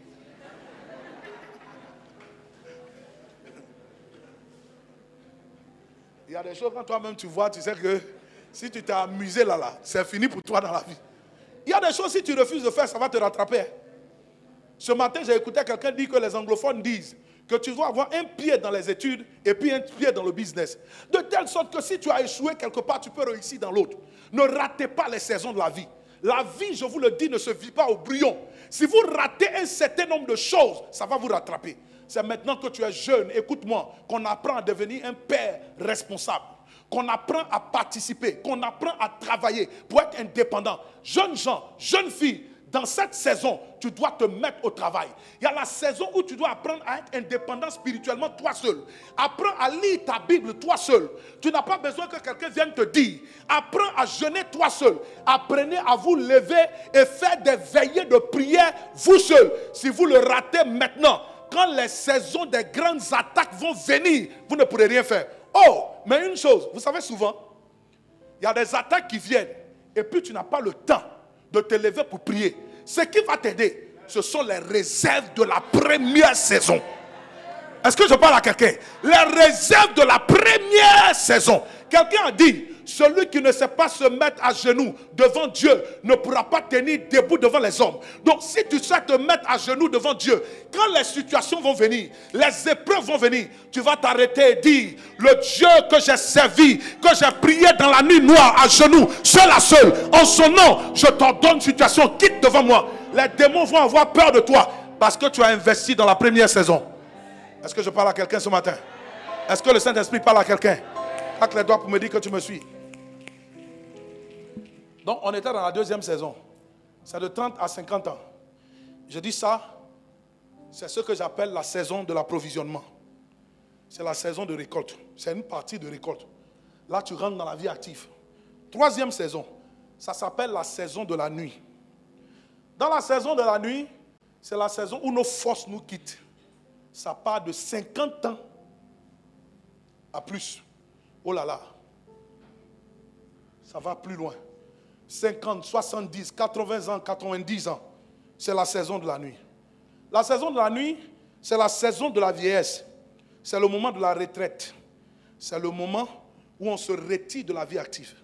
Il y a des choses quand toi-même tu vois, tu sais que si tu t'es amusé là, c'est fini pour toi dans la vie. Il y a des choses, si tu refuses de faire, ça va te rattraper. Ce matin, j'ai écouté quelqu'un dire que les anglophones disent que tu dois avoir un pied dans les études et puis un pied dans le business. De telle sorte que si tu as échoué quelque part, tu peux réussir dans l'autre. Ne ratez pas les saisons de la vie. La vie, je vous le dis, ne se vit pas au brouillon. Si vous ratez un certain nombre de choses, ça va vous rattraper. C'est maintenant que tu es jeune, écoute-moi, qu'on apprend à devenir un père responsable, qu'on apprend à participer, qu'on apprend à travailler pour être indépendant. Jeunes gens, jeunes filles, dans cette saison, tu dois te mettre au travail. Il y a la saison où tu dois apprendre à être indépendant spirituellement toi seul. Apprends à lire ta Bible toi seul. Tu n'as pas besoin que quelqu'un vienne te dire. Apprends à jeûner toi seul. Apprenez à vous lever et faire des veillées de prière vous seul. Si vous le ratez maintenant, quand les saisons des grandes attaques vont venir, vous ne pourrez rien faire. Oh, mais une chose, vous savez souvent, il y a des attaques qui viennent et puis tu n'as pas le temps de te lever pour prier. Ce qui va t'aider, ce sont les réserves de la première saison. Est-ce que je parle à quelqu'un? Les réserves de la première saison. Quelqu'un a dit, celui qui ne sait pas se mettre à genoux devant Dieu ne pourra pas tenir debout devant les hommes. Donc si tu sais te mettre à genoux devant Dieu, quand les situations vont venir, les épreuves vont venir, tu vas t'arrêter et dire, le Dieu que j'ai servi, que j'ai prié dans la nuit noire à genoux, seul à seul, en son nom, je t'ordonne une situation, quitte devant moi. Les démons vont avoir peur de toi parce que tu as investi dans la première saison. Est-ce que je parle à quelqu'un ce matin? Est-ce que le Saint-Esprit parle à quelqu'un? Claque les doigts pour me dire que tu me suis. Donc, on était dans la deuxième saison. C'est de 30 à 50 ans. Je dis ça, c'est ce que j'appelle la saison de l'approvisionnement. C'est la saison de récolte. C'est une partie de récolte. Là, tu rentres dans la vie active. Troisième saison, ça s'appelle la saison de la nuit. Dans la saison de la nuit, c'est la saison où nos forces nous quittent. Ça part de 50 ans à plus. Oh là là. Ça va plus loin. 50, 70, 80 ans, 90 ans. C'est la saison de la nuit. La saison de la nuit, c'est la saison de la vieillesse. C'est le moment de la retraite. C'est le moment où on se retire de la vie active.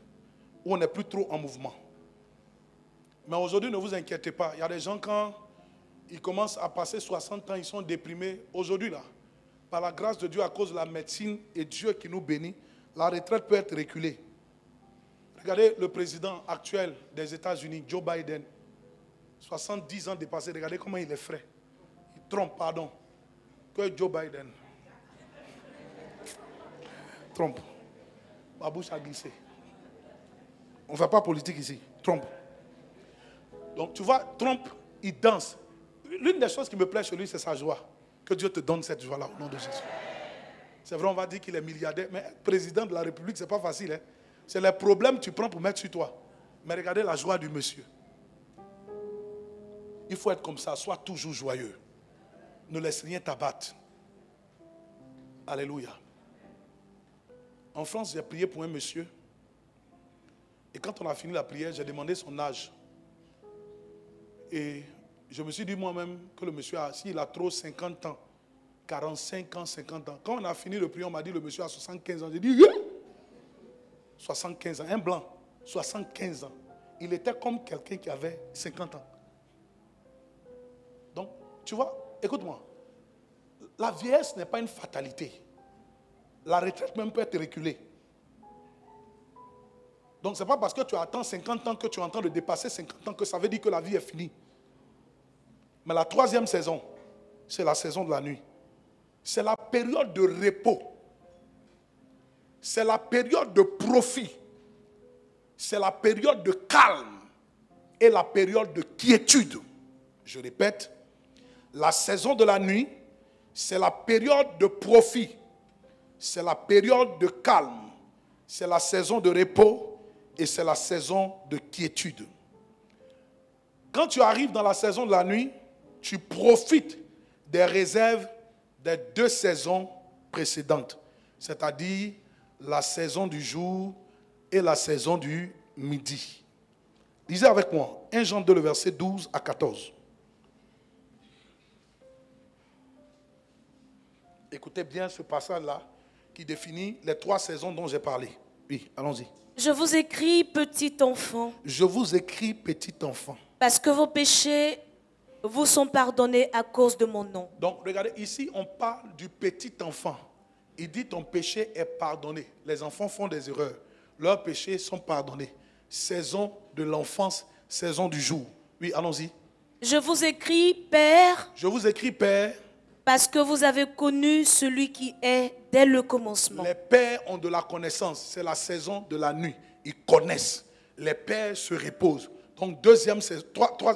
Où on n'est plus trop en mouvement. Mais aujourd'hui, ne vous inquiétez pas. Il y a des gens, quand ils commencent à passer 60 ans, ils sont déprimés. Aujourd'hui, là, par la grâce de Dieu, à cause de la médecine et Dieu qui nous bénit, la retraite peut être reculée. Regardez le président actuel des États-Unis, Joe Biden. 70 ans dépassés, regardez comment il est frais. Il trompe, pardon. Que Joe Biden. Trompe. Ma bouche a glissé. On ne fait pas politique ici. Trompe. Donc tu vois, Trump, il danse. L'une des choses qui me plaît chez lui, c'est sa joie. Que Dieu te donne cette joie-là au nom de Jésus. C'est vrai, on va dire qu'il est milliardaire, mais président de la République, ce n'est pas facile. Hein? C'est les problèmes que tu prends pour mettre sur toi. Mais regardez la joie du monsieur. Il faut être comme ça, sois toujours joyeux. Ne laisse rien t'abattre. Alléluia. En France, j'ai prié pour un monsieur. Et quand on a fini la prière, j'ai demandé son âge. Et je me suis dit moi-même que le monsieur, s'il a trop 50 ans, 45 ans, 50 ans. Quand on a fini le prière, on m'a dit le monsieur a 75 ans. J'ai dit, 75 ans, un blanc, 75 ans. Il était comme quelqu'un qui avait 50 ans. Donc, tu vois, écoute-moi. La vieillesse n'est pas une fatalité. La retraite même peut être reculée. Donc, ce n'est pas parce que tu attends 50 ans que tu es en train de dépasser 50 ans que ça veut dire que la vie est finie. Mais la troisième saison, c'est la saison de la nuit. C'est la période de repos. C'est la période de profit. C'est la période de calme et la période de quiétude. Je répète, la saison de la nuit, c'est la période de profit. C'est la période de calme. C'est la saison de repos et c'est la saison de quiétude. Quand tu arrives dans la saison de la nuit, tu profites des réserves des deux saisons précédentes, c'est-à-dire la saison du jour et la saison du midi. Lisez avec moi, 1 Jean 2, le verset 12 à 14. Écoutez bien ce passage-là qui définit les trois saisons dont j'ai parlé. Oui, allons-y. Je vous écris, petit enfant. Je vous écris, petit enfant. Parce que vos péchés vous sont pardonnés à cause de mon nom. Donc, regardez, ici, on parle du petit enfant. Il dit, ton péché est pardonné. Les enfants font des erreurs. Leurs péchés sont pardonnés. Saison de l'enfance, saison du jour. Oui, allons-y. Je vous écris, Père. Je vous écris, Père. Parce que vous avez connu celui qui est dès le commencement. Les pères ont de la connaissance. C'est la saison de la nuit. Ils connaissent. Les pères se reposent. Donc, deuxième saison,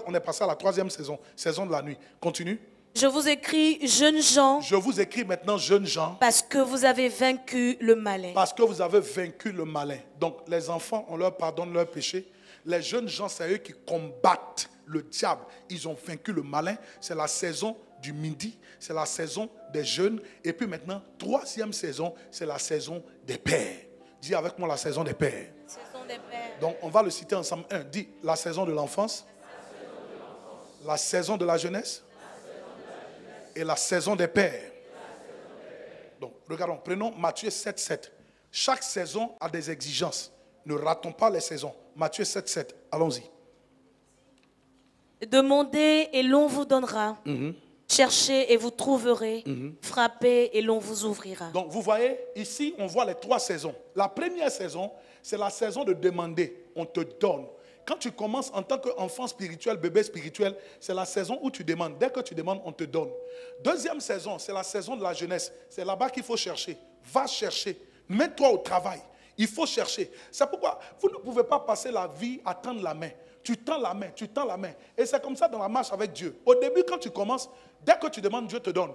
on est passé à la troisième saison, saison de la nuit. Continue. Je vous écris, jeunes gens. Je vous écris maintenant, jeunes gens. Parce que vous avez vaincu le malin. Parce que vous avez vaincu le malin. Donc, les enfants, on leur pardonne leurs péchés. Les jeunes gens, c'est eux qui combattent le diable. Ils ont vaincu le malin. C'est la saison du midi. C'est la saison des jeunes. Et puis maintenant, troisième saison, c'est la saison des pères. Dis avec moi la saison des pères. Saison des pères. Donc, on va le citer ensemble. Un, dis la saison de l'enfance, la saison de la jeunesse et la saison des pères. Donc, regardons, prenons Matthieu 7, 7. Chaque saison a des exigences. Ne ratons pas les saisons. Matthieu 7, 7. Allons-y. Demandez et l'on vous donnera. Cherchez et vous trouverez. Frappez et l'on vous ouvrira. Donc, vous voyez, ici, on voit les trois saisons. La première saison, c'est la saison de demander. On te donne. Quand tu commences en tant qu'enfant spirituel, bébé spirituel, c'est la saison où tu demandes. Dès que tu demandes, on te donne. Deuxième saison, c'est la saison de la jeunesse. C'est là-bas qu'il faut chercher. Va chercher. Mets-toi au travail. Il faut chercher. C'est pourquoi vous ne pouvez pas passer la vie à tendre la main. Tu tends la main, tu tends la main. Et c'est comme ça dans la marche avec Dieu. Au début, quand tu commences, dès que tu demandes, Dieu te donne.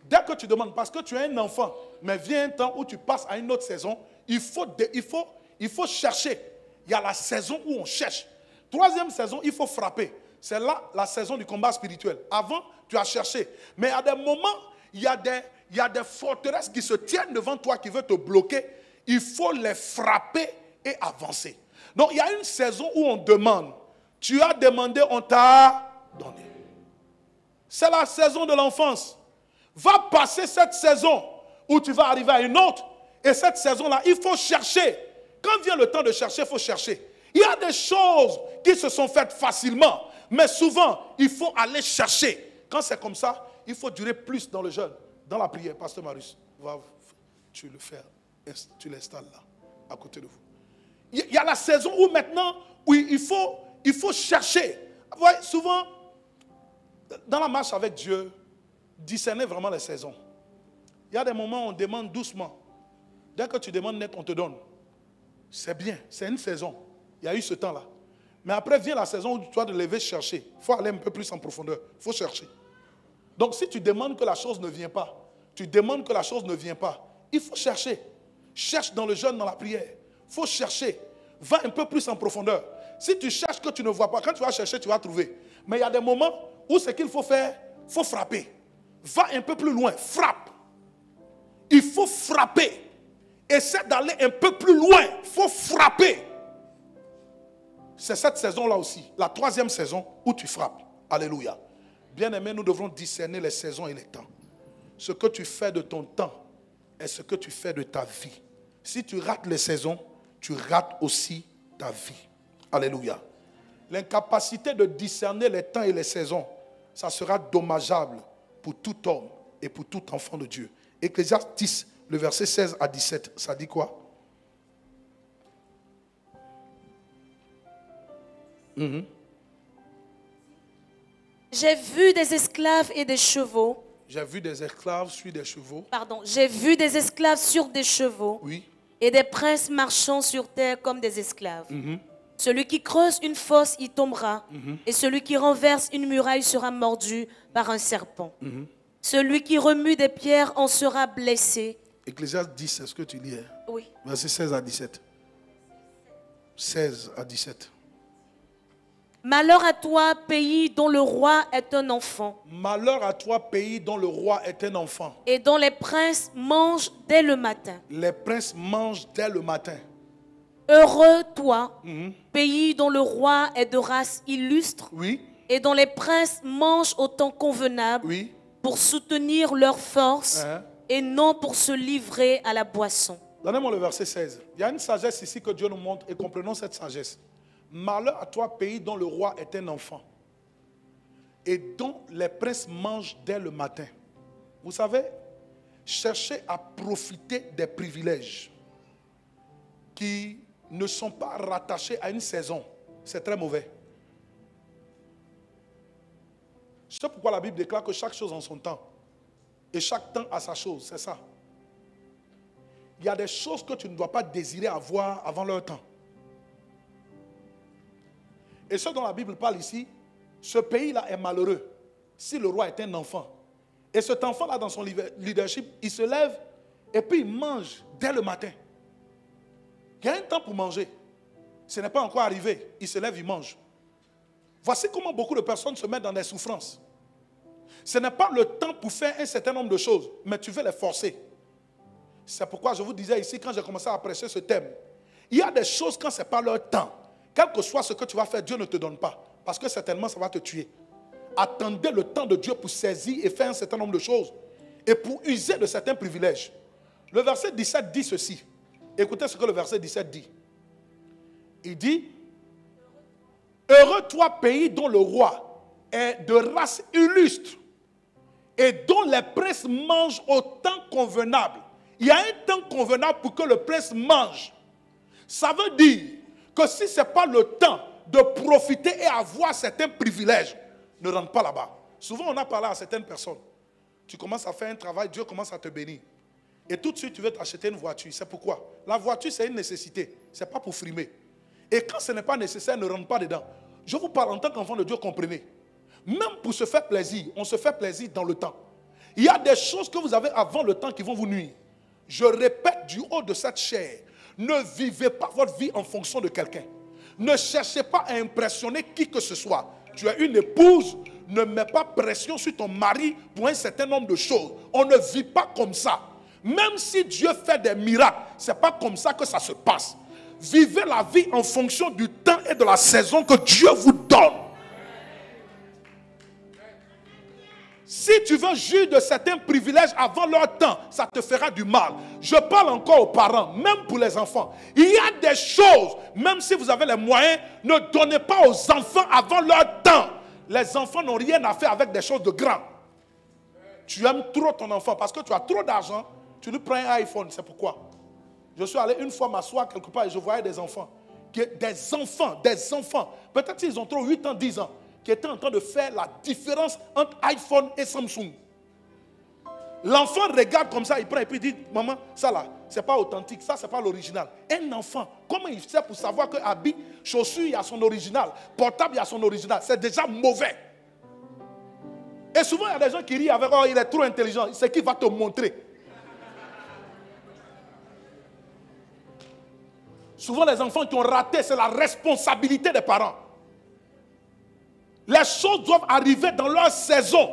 Dès que tu demandes, parce que tu es un enfant, mais vient un temps où tu passes à une autre saison, il faut chercher. Il y a la saison où on cherche. Troisième saison, il faut frapper. C'est là la saison du combat spirituel. Avant, tu as cherché. Mais à des moments, il y a des forteresses qui se tiennent devant toi, qui veulent te bloquer. il faut les frapper et avancer. Donc il y a une saison où on demande. Tu as demandé, on t'a donné. C'est la saison de l'enfance. Va passer cette saison où tu vas arriver à une autre. Et cette saison-là, il faut chercher. Quand vient le temps de chercher, il faut chercher. Il y a des choses qui se sont faites facilement. Mais souvent, il faut aller chercher. Quand c'est comme ça, il faut durer plus dans le jeûne, dans la prière. Pasteur Marius, tu le fais, tu l'installes là, à côté de vous. Il y a la saison où maintenant, où il faut chercher. Vous voyez, souvent, dans la marche avec Dieu, discerner vraiment les saisons. Il y a des moments où on demande doucement. Dès que tu demandes net, on te donne. C'est bien, c'est une saison. Il y a eu ce temps-là. Mais après vient la saison où tu dois te lever chercher. Il faut aller un peu plus en profondeur. Il faut chercher. Donc si tu demandes que la chose ne vient pas, tu demandes que la chose ne vient pas, il faut chercher. Cherche dans le jeûne, dans la prière. Il faut chercher. Va un peu plus en profondeur. Si tu cherches que tu ne vois pas, quand tu vas chercher, tu vas trouver. Mais il y a des moments où ce qu'il faut faire, il faut frapper. Va un peu plus loin, frappe. Il faut frapper. Essaie d'aller un peu plus loin, il faut frapper. C'est cette saison-là aussi, la troisième saison où tu frappes. Alléluia. Bien-aimés, nous devrons discerner les saisons et les temps. Ce que tu fais de ton temps est ce que tu fais de ta vie. Si tu rates les saisons, tu rates aussi ta vie. Alléluia. L'incapacité de discerner les temps et les saisons, ça sera dommageable pour tout homme et pour tout enfant de Dieu. Ecclésiaste 10, le verset 16 à 17, ça dit quoi? J'ai vu des esclaves et des chevaux. J'ai vu des esclaves sur des chevaux. Pardon, j'ai vu des esclaves sur des chevaux. Oui. Et des princes marchant sur terre comme des esclaves. Celui qui creuse une fosse y tombera. Et celui qui renverse une muraille sera mordu par un serpent. Celui qui remue des pierres en sera blessé. Ecclésiaste 10, c'est ce que tu lis. Hein? Oui. Verset 16 à 17. 16 à 17. Malheur à toi, pays dont le roi est un enfant. Malheur à toi, pays dont le roi est un enfant. Et dont les princes mangent dès le matin. Les princes mangent dès le matin. Heureux toi, pays dont le roi est de race illustre. Oui. Et dont les princes mangent au temps convenable. Oui. Pour soutenir leur force. Et non pour se livrer à la boisson. Donnez-moi le verset 16. Il y a une sagesse ici que Dieu nous montre et comprenons cette sagesse. Malheur à toi, pays dont le roi est un enfant et dont les princes mangent dès le matin. Vous savez, chercher à profiter des privilèges qui ne sont pas rattachés à une saison, c'est très mauvais. C'est pourquoi la Bible déclare que chaque chose en son temps et chaque temps a sa chose, c'est ça. Il y a des choses que tu ne dois pas désirer avoir avant leur temps. Et ce dont la Bible parle ici, ce pays-là est malheureux si le roi est un enfant. Et cet enfant-là, dans son leadership, il se lève et puis il mange dès le matin. Il y a un temps pour manger. Ce n'est pas encore arrivé. Il se lève, il mange. Voici comment beaucoup de personnes se mettent dans des souffrances. Ce n'est pas le temps pour faire un certain nombre de choses, mais tu veux les forcer. C'est pourquoi je vous disais ici, quand j'ai commencé à prêcher ce thème, il y a des choses quand ce n'est pas leur temps. Quel que soit ce que tu vas faire, Dieu ne te donne pas. Parce que certainement, ça va te tuer. Attendez le temps de Dieu pour saisir et faire un certain nombre de choses. Et pour user de certains privilèges. Le verset 17 dit ceci. Écoutez ce que le verset 17 dit. Il dit, heureux toi, pays dont le roi est de race illustre et dont les princes mangent au temps convenable. Il y a un temps convenable pour que le prince mange. Ça veut dire que si ce n'est pas le temps de profiter et avoir certains privilèges, ne rentre pas là-bas. Souvent, on a parlé à certaines personnes. Tu commences à faire un travail, Dieu commence à te bénir. Et tout de suite, tu veux t'acheter une voiture. C'est pourquoi? La voiture, c'est une nécessité. Ce n'est pas pour frimer. Et quand ce n'est pas nécessaire, ne rentre pas dedans. Je vous parle en tant qu'enfant de Dieu, comprenez. Même pour se faire plaisir, on se fait plaisir dans le temps. Il y a des choses que vous avez avant le temps qui vont vous nuire. Je répète du haut de cette chair. Ne vivez pas votre vie en fonction de quelqu'un. Ne cherchez pas à impressionner qui que ce soit. Tu es une épouse, ne mets pas pression sur ton mari pour un certain nombre de choses. On ne vit pas comme ça. Même si Dieu fait des miracles, ce n'est pas comme ça que ça se passe. Vivez la vie en fonction du temps et de la saison que Dieu vous donne. Si tu veux jouir de certains privilèges avant leur temps, ça te fera du mal. Je parle encore aux parents, même pour les enfants. Il y a des choses, même si vous avez les moyens, ne donnez pas aux enfants avant leur temps. Les enfants n'ont rien à faire avec des choses de grand. Tu aimes trop ton enfant parce que tu as trop d'argent, tu lui prends un iPhone, c'est pourquoi. Je suis allé une fois m'asseoir quelque part et je voyais des enfants. Des enfants. Peut-être qu'ils ont trop 8 ans, 10 ans. Qui était en train de faire la différence entre iPhone et Samsung. L'enfant regarde comme ça, il prend et puis il dit, maman, ça là, c'est pas authentique, ça c'est pas l'original. Un enfant, comment il fait pour savoir que habit, chaussure, il y a son original, portable, il y a son original, c'est déjà mauvais. Et souvent, il y a des gens qui rient avec, oh, il est trop intelligent, c'est qui va te montrer. Souvent, les enfants qui ont raté, c'est la responsabilité des parents. Les choses doivent arriver dans leur saison.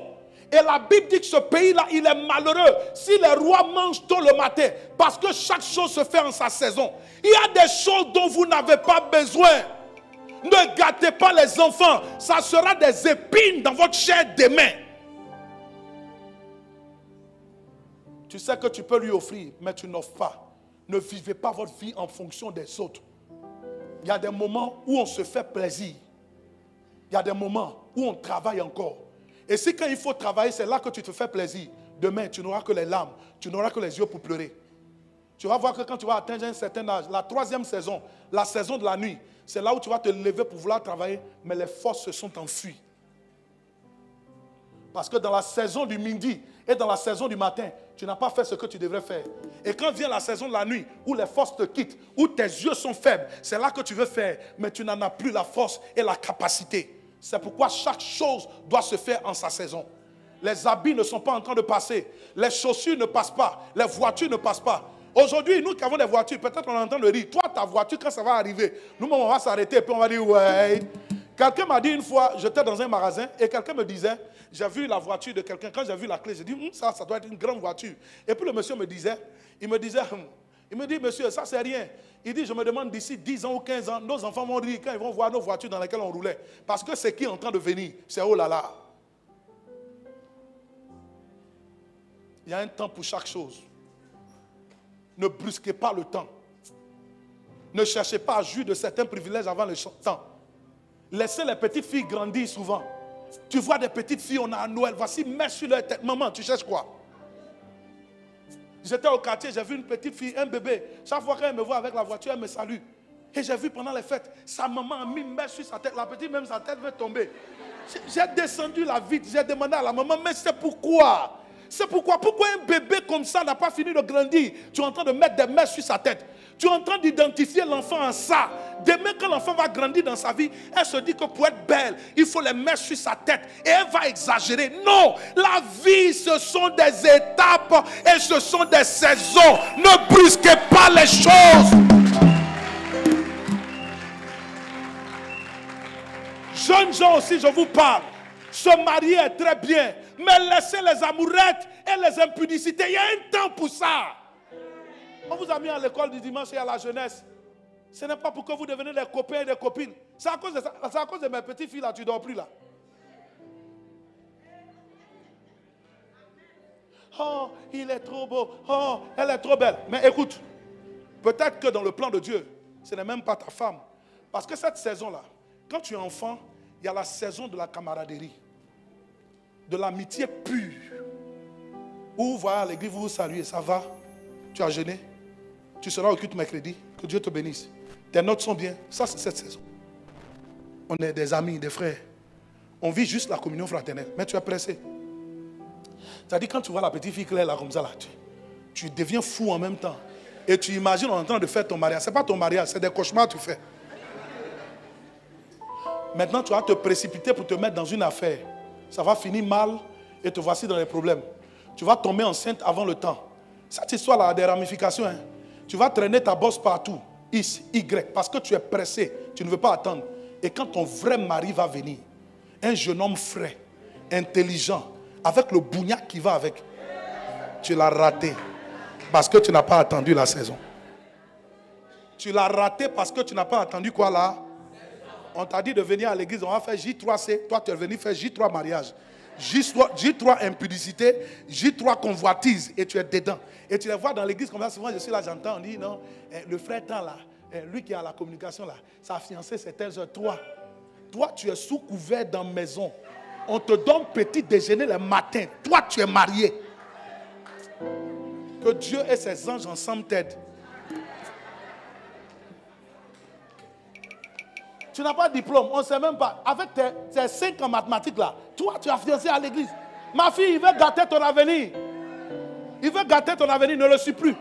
Et la Bible dit que ce pays-là, il est malheureux si les rois mangent tôt le matin. Parce que chaque chose se fait en sa saison. Il y a des choses dont vous n'avez pas besoin. Ne gâtez pas les enfants. Ça sera des épines dans votre chair demain. Tu sais que tu peux lui offrir, mais tu n'offres pas. Ne vivez pas votre vie en fonction des autres. Il y a des moments où on se fait plaisir. Il y a des moments où on travaille encore. Et si quand il faut travailler, c'est là que tu te fais plaisir. Demain, tu n'auras que les larmes. Tu n'auras que les yeux pour pleurer. Tu vas voir que quand tu vas atteindre un certain âge, la 3e saison, la saison de la nuit, c'est là où tu vas te lever pour vouloir travailler, mais les forces se sont enfuies. Parce que dans la saison du midi et dans la saison du matin, tu n'as pas fait ce que tu devrais faire. Et quand vient la saison de la nuit, où les forces te quittent, où tes yeux sont faibles, c'est là que tu veux faire, mais tu n'en as plus la force et la capacité. C'est pourquoi chaque chose doit se faire en sa saison. Les habits ne sont pas en train de passer. Les chaussures ne passent pas. Les voitures ne passent pas. Aujourd'hui, nous qui avons des voitures, peut-être on est en train de rire. Toi, ta voiture, quand ça va arriver, nous, on va s'arrêter et puis on va dire, ouais. Quelqu'un m'a dit une fois, j'étais dans un magasin et quelqu'un me disait, j'ai vu la voiture de quelqu'un. Quand j'ai vu la clé, j'ai dit, ça doit être une grande voiture. Et puis le monsieur me disait, il me dit, monsieur, ça c'est rien. Il dit, je me demande d'ici 10 ans ou 15 ans, nos enfants vont rire quand ils vont voir nos voitures dans lesquelles on roulait. Parce que ce qui est en train de venir, c'est oh là là. Il y a un temps pour chaque chose. Ne brusquez pas le temps. Ne cherchez pas à jouir de certains privilèges avant le temps. Laissez les petites filles grandir souvent. Tu vois des petites filles, on a à Noël, voici, mets sur leur tête. Maman, tu cherches quoi? J'étais au quartier, j'ai vu une petite fille, un bébé. Chaque fois qu'elle me voit avec la voiture, elle me salue. Et j'ai vu pendant les fêtes, sa maman a mis une main sur sa tête. La petite, même sa tête veut tomber. J'ai descendu la vitre, j'ai demandé à la maman, mais c'est pourquoi? C'est pourquoi un bébé comme ça n'a pas fini de grandir? Tu es en train de mettre des mains sur sa tête. Tu es en train d'identifier l'enfant en ça. Demain, quand l'enfant va grandir dans sa vie, elle se dit que pour être belle, il faut les mettre sur sa tête. Et elle va exagérer. Non, la vie, ce sont des étapes et ce sont des saisons. Ne brusquez pas les choses. Jeunes gens aussi, je vous parle. Se marier est très bien, mais laissez les amourettes et les impudicités. Il y a un temps pour ça. On vous a mis à l'école du dimanche et à la jeunesse. Ce n'est pas pour que vous deveniez des copains et des copines. C'est à cause de ça. C'est à cause de mes petites filles là, tu ne dors plus là. Oh, il est trop beau. Oh, elle est trop belle. Mais écoute, peut-être que dans le plan de Dieu, ce n'est même pas ta femme. Parce que cette saison-là, quand tu es enfant, il y a la saison de la camaraderie, de l'amitié pure. Où voilà, à l'église, vous vous saluez, ça va? Tu as jeûné? Tu seras au culte mercredi. Que Dieu te bénisse. Tes notes sont bien. Ça, c'est cette saison. On est des amis, des frères. On vit juste la communion fraternelle. Mais tu es pressé. C'est-à-dire, quand tu vois la petite fille claire là, comme ça, là, tu deviens fou en même temps. Et tu imagines en train de faire ton mariage. Ce n'est pas ton mariage, c'est des cauchemars que tu fais. Maintenant, tu vas te précipiter pour te mettre dans une affaire. Ça va finir mal et te voici dans les problèmes. Tu vas tomber enceinte avant le temps. Cette histoire-là a des ramifications. Hein. Tu vas traîner ta bosse partout. X, Y, parce que tu es pressé. Tu ne veux pas attendre. Et quand ton vrai mari va venir, un jeune homme frais, intelligent, avec le bougnac qui va avec, tu l'as raté. Parce que tu n'as pas attendu la saison. Tu l'as raté parce que tu n'as pas attendu quoi là? On t'a dit de venir à l'église, on va faire J3C. Toi, tu es venu faire J3 mariage. J3 impudicité, J3 convoitise. Et tu es dedans. Et tu les vois dans l'église comme ça. Souvent, je suis là, j'entends, on dit non, le frère tant là, lui qui a la communication là, sa fiancée c'est telle heure. Toi, tu es sous couvert dans la maison. On te donne petit déjeuner le matin. Toi, tu es marié. Que Dieu et ses anges ensemble t'aident. Tu n'as pas de diplôme, on ne sait même pas. Avec tes 5 en mathématiques là, toi, tu as fiancé à l'église. Ma fille, il veut gâter ton avenir. Il veut gâter ton avenir, ne le suis plus.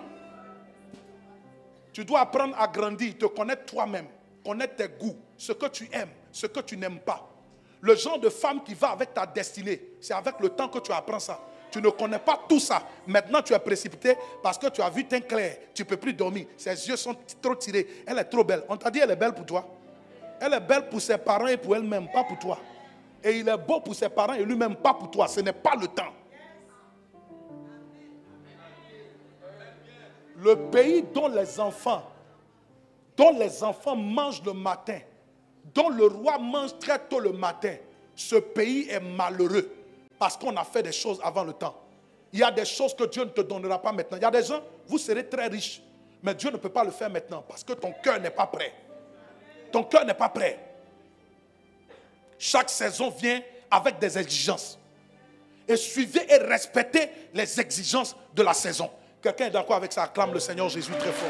Tu dois apprendre à grandir, te connaître toi-même, connaître tes goûts, ce que tu aimes, ce que tu n'aimes pas. Le genre de femme qui va avec ta destinée, c'est avec le temps que tu apprends ça. Tu ne connais pas tout ça. Maintenant, tu es précipité parce que tu as vu teint clair. Tu ne peux plus dormir. Ses yeux sont trop tirés. Elle est trop belle. On t'a dit elle est belle pour toi. Elle est belle pour ses parents et pour elle-même, pas pour toi. Et il est beau pour ses parents et lui-même, pas pour toi. Ce n'est pas le temps. Le pays dont les enfants mangent le matin, dont le roi mange très tôt le matin, ce pays est malheureux parce qu'on a fait des choses avant le temps. Il y a des choses que Dieu ne te donnera pas maintenant. Il y a des gens, vous serez très riches, mais Dieu ne peut pas le faire maintenant parce que ton cœur n'est pas prêt. Ton cœur n'est pas prêt. Chaque saison vient avec des exigences. Et suivez et respectez les exigences de la saison. Quelqu'un est d'accord avec ça? Acclame le Seigneur Jésus très fort.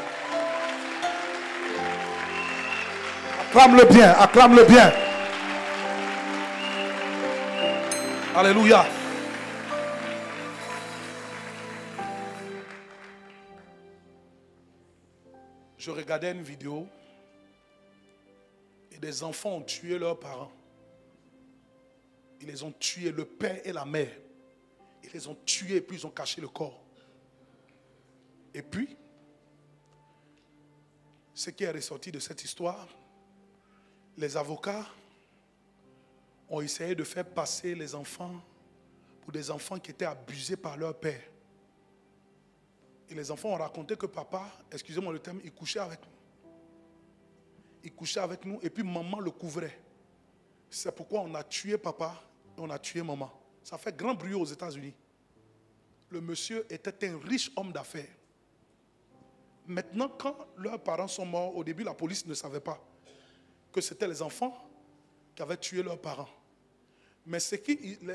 Acclame-le bien, acclame-le bien. Alléluia. Je regardais une vidéo et des enfants ont tué leurs parents. Ils les ont tués, le père et la mère. Ils les ont tués et puis ils ont caché le corps. Et puis, ce qui est ressorti de cette histoire, les avocats ont essayé de faire passer les enfants pour des enfants qui étaient abusés par leur père. Et les enfants ont raconté que papa, excusez-moi le terme, il couchait avec nous. Il couchait avec nous et puis maman le couvrait. C'est pourquoi on a tué papa et on a tué maman. Ça fait grand bruit aux États-Unis. Le monsieur était un riche homme d'affaires. Maintenant, quand leurs parents sont morts, au début, la police ne savait pas que c'était les enfants qui avaient tué leurs parents. Mais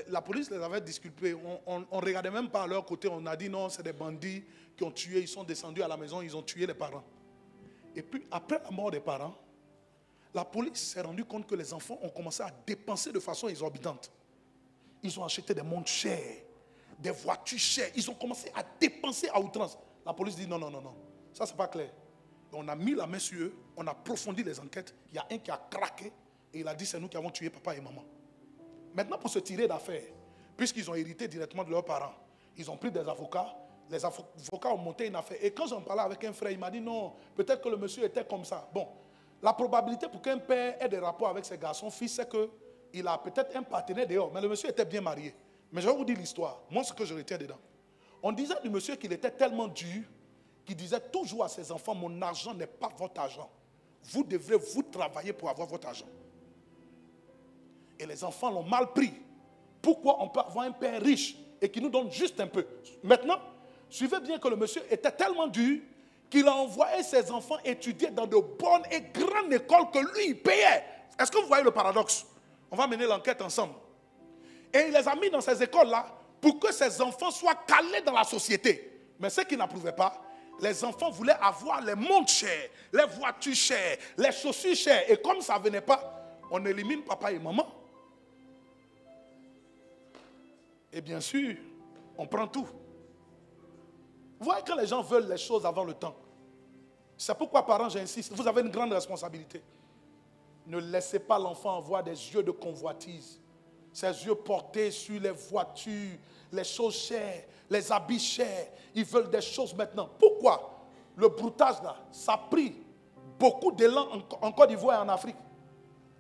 la police les avait disculpés. On ne regardait même pas à leur côté. On a dit non, c'est des bandits qui ont tué. Ils sont descendus à la maison, ils ont tué les parents. Et puis, après la mort des parents, la police s'est rendue compte que les enfants ont commencé à dépenser de façon exorbitante. Ils ont acheté des montres chères, des voitures chères. Ils ont commencé à dépenser à outrance. La police dit non, non, non, non. Ça, c'est pas clair. Et on a mis la main sur eux, on a approfondi les enquêtes. Il y a un qui a craqué et il a dit c'est nous qui avons tué papa et maman. Maintenant, pour se tirer d'affaire, puisqu'ils ont hérité directement de leurs parents, ils ont pris des avocats. Les avocats ont monté une affaire. Et quand j'en parlais avec un frère, il m'a dit non, peut-être que le monsieur était comme ça. Bon, la probabilité pour qu'un père ait des rapports avec ses garçons, fils, c'est qu'il a peut-être un partenaire dehors. Mais le monsieur était bien marié. Mais je vais vous dire l'histoire. Moi, ce que je retiens dedans. On disait du monsieur qu'il était tellement dur qu'il disait toujours à ses enfants, mon argent n'est pas votre argent. Vous devrez vous travailler pour avoir votre argent. Et les enfants l'ont mal pris. Pourquoi on peut avoir un père riche et qui nous donne juste un peu? Maintenant, suivez bien que le monsieur était tellement dur qu'il a envoyé ses enfants étudier dans de bonnes et grandes écoles que lui, il payait. Est-ce que vous voyez le paradoxe? On va mener l'enquête ensemble. Et il les a mis dans ces écoles-là pour que ses enfants soient calés dans la société. Mais ce qui n'approuvaient pas, les enfants voulaient avoir les montres chères, les voitures chères, les chaussures chères. Et comme ça ne venait pas, on élimine papa et maman. Et bien sûr, on prend tout. Vous voyez quand les gens veulent les choses avant le temps. C'est pourquoi, parents, j'insiste, vous avez une grande responsabilité. Ne laissez pas l'enfant avoir des yeux de convoitise. Ses yeux portés sur les voitures, les choses chères, les habits chers. Ils veulent des choses maintenant. Pourquoi? Le broutage là, ça a pris beaucoup d'élan en Côte d'Ivoire et en Afrique.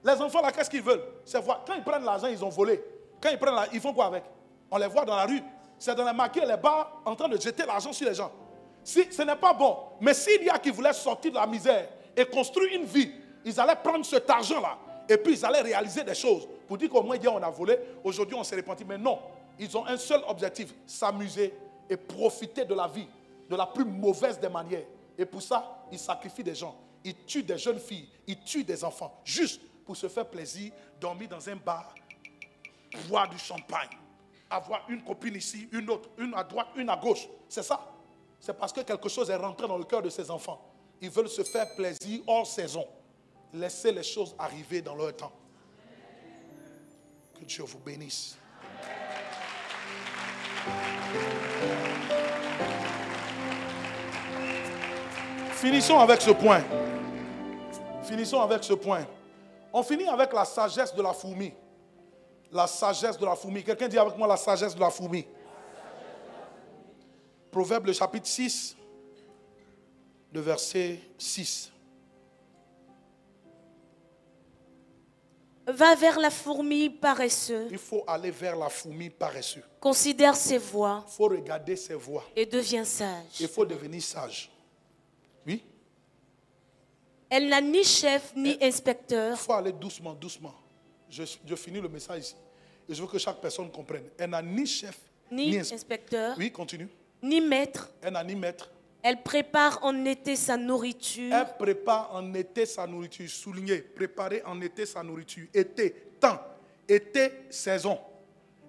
Les enfants là, qu'est-ce qu'ils veulent? C'est voir. Quand ils prennent l'argent, ils ont volé. Quand ils prennent l'argent, ils font quoi avec? On les voit dans la rue. C'est dans les maquis et les bars en train de jeter l'argent sur les gens. Si, ce n'est pas bon. Mais s'il y a qui voulaient sortir de la misère et construire une vie, ils allaient prendre cet argent-là et puis ils allaient réaliser des choses. Pour dire qu'au moins hier on a volé, aujourd'hui on s'est repenti. Mais non, ils ont un seul objectif, s'amuser et profiter de la vie, de la plus mauvaise des manières. Et pour ça, ils sacrifient des gens. Ils tuent des jeunes filles, ils tuent des enfants, juste pour se faire plaisir, dormir dans un bar, boire du champagne, avoir une copine ici, une autre, une à droite, une à gauche. C'est ça. C'est parce que quelque chose est rentré dans le cœur de ces enfants. Ils veulent se faire plaisir hors saison. Laissez les choses arriver dans leur temps. Que Dieu vous bénisse. Finissons avec ce point. Finissons avec ce point. On finit avec la sagesse de la fourmi. La sagesse de la fourmi. Quelqu'un dit avec moi la sagesse de la fourmi. Proverbe le chapitre 6, le verset 6. Va vers la fourmi paresseux. Il faut aller vers la fourmi paresseuse. Considère ses voies. Il faut regarder ses voies. Et deviens sage. Il faut devenir sage. Oui. Elle n'a ni chef ni inspecteur. Il faut aller doucement, doucement. Je finis le message ici. Et je veux que chaque personne comprenne. Elle n'a ni chef, ni inspecteur. Oui, continue. Ni maître. Elle n'a ni maître. Elle prépare en été sa nourriture. Elle prépare en été sa nourriture. Souligné, préparer en été sa nourriture. Été, temps. Été, saison.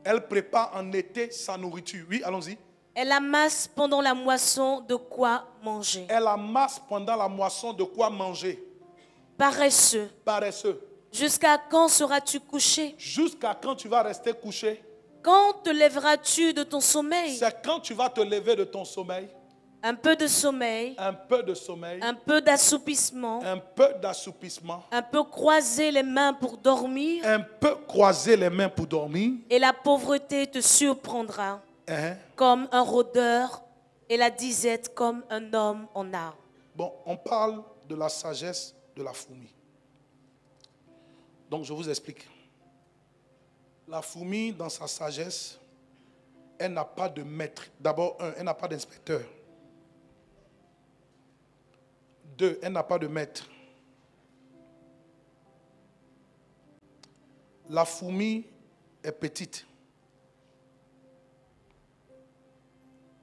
Elle prépare en été sa nourriture. Oui, allons-y. Elle amasse pendant la moisson de quoi manger. Elle amasse pendant la moisson de quoi manger. Paresseux. Paresseux. Jusqu'à quand seras-tu couché? Jusqu'à quand tu vas rester couché? Quand te lèveras-tu de ton sommeil? C'est quand tu vas te lever de ton sommeil. Un peu de sommeil. Un peu de sommeil. Un peu d'assoupissement. Un peu d'assoupissement. Un peu croiser les mains pour dormir. Un peu croiser les mains pour dormir. Et la pauvreté te surprendra. Comme un rôdeur et la disette comme un homme en armes. Bon, on parle de la sagesse de la fourmi. Donc je vous explique. La fourmi, dans sa sagesse, elle n'a pas de maître. D'abord, elle n'a pas d'inspecteur. 2, elle n'a pas de maître. La fourmi est petite.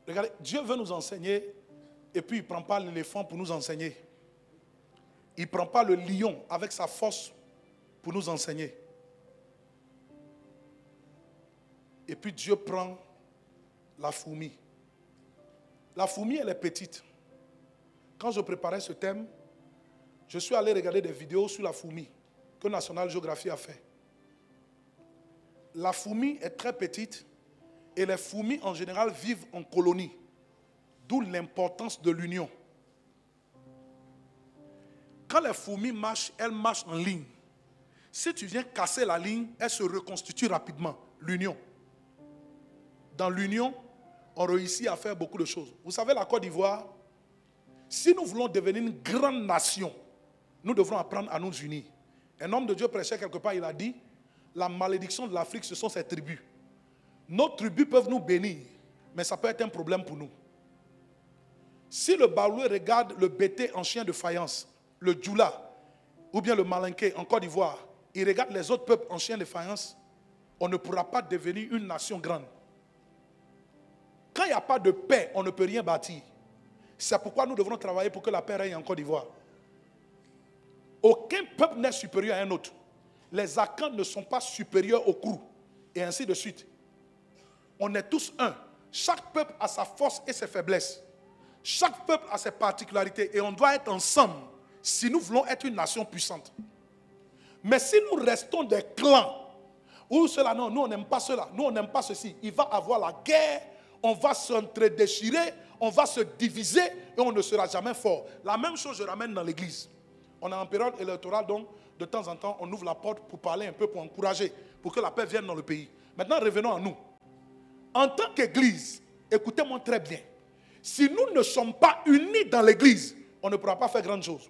Regardez, Dieu veut nous enseigner et puis il ne prend pas l'éléphant pour nous enseigner. Il ne prend pas le lion avec sa force pour nous enseigner. Et puis Dieu prend la fourmi. La fourmi, elle est petite. Quand je préparais ce thème, je suis allé regarder des vidéos sur la fourmi que National Geographic a fait. La fourmi est très petite et les fourmis en général vivent en colonie. D'où l'importance de l'union. Quand les fourmis marchent, elles marchent en ligne. Si tu viens casser la ligne, elles se reconstituent rapidement. L'union. Dans l'union, on réussit à faire beaucoup de choses. Vous savez, la Côte d'Ivoire, si nous voulons devenir une grande nation, nous devrons apprendre à nous unir. Un homme de Dieu prêchait quelque part, il a dit, la malédiction de l'Afrique, ce sont ses tribus. Nos tribus peuvent nous bénir, mais ça peut être un problème pour nous. Si le Baoulé regarde le Bété en chien de faïence, le Djoula, ou bien le Malinké en Côte d'Ivoire, il regarde les autres peuples en chien de faïence, on ne pourra pas devenir une nation grande. Quand il n'y a pas de paix, on ne peut rien bâtir. C'est pourquoi nous devrons travailler pour que la paix règne en Côte d'Ivoire. Aucun peuple n'est supérieur à un autre. Les Akans ne sont pas supérieurs aux Krou, et ainsi de suite. On est tous un. Chaque peuple a sa force et ses faiblesses. Chaque peuple a ses particularités et on doit être ensemble si nous voulons être une nation puissante. Mais si nous restons des clans, ou cela, non, nous on n'aime pas cela, nous on n'aime pas ceci, il va y avoir la guerre, on va s'entre-déchirer, on va se diviser et on ne sera jamais fort. La même chose je ramène dans l'église. On est en période électorale, donc de temps en temps on ouvre la porte pour parler un peu, pour encourager, pour que la paix vienne dans le pays. Maintenant revenons à nous. En tant qu'église, écoutez-moi très bien, si nous ne sommes pas unis dans l'église, on ne pourra pas faire grand chose.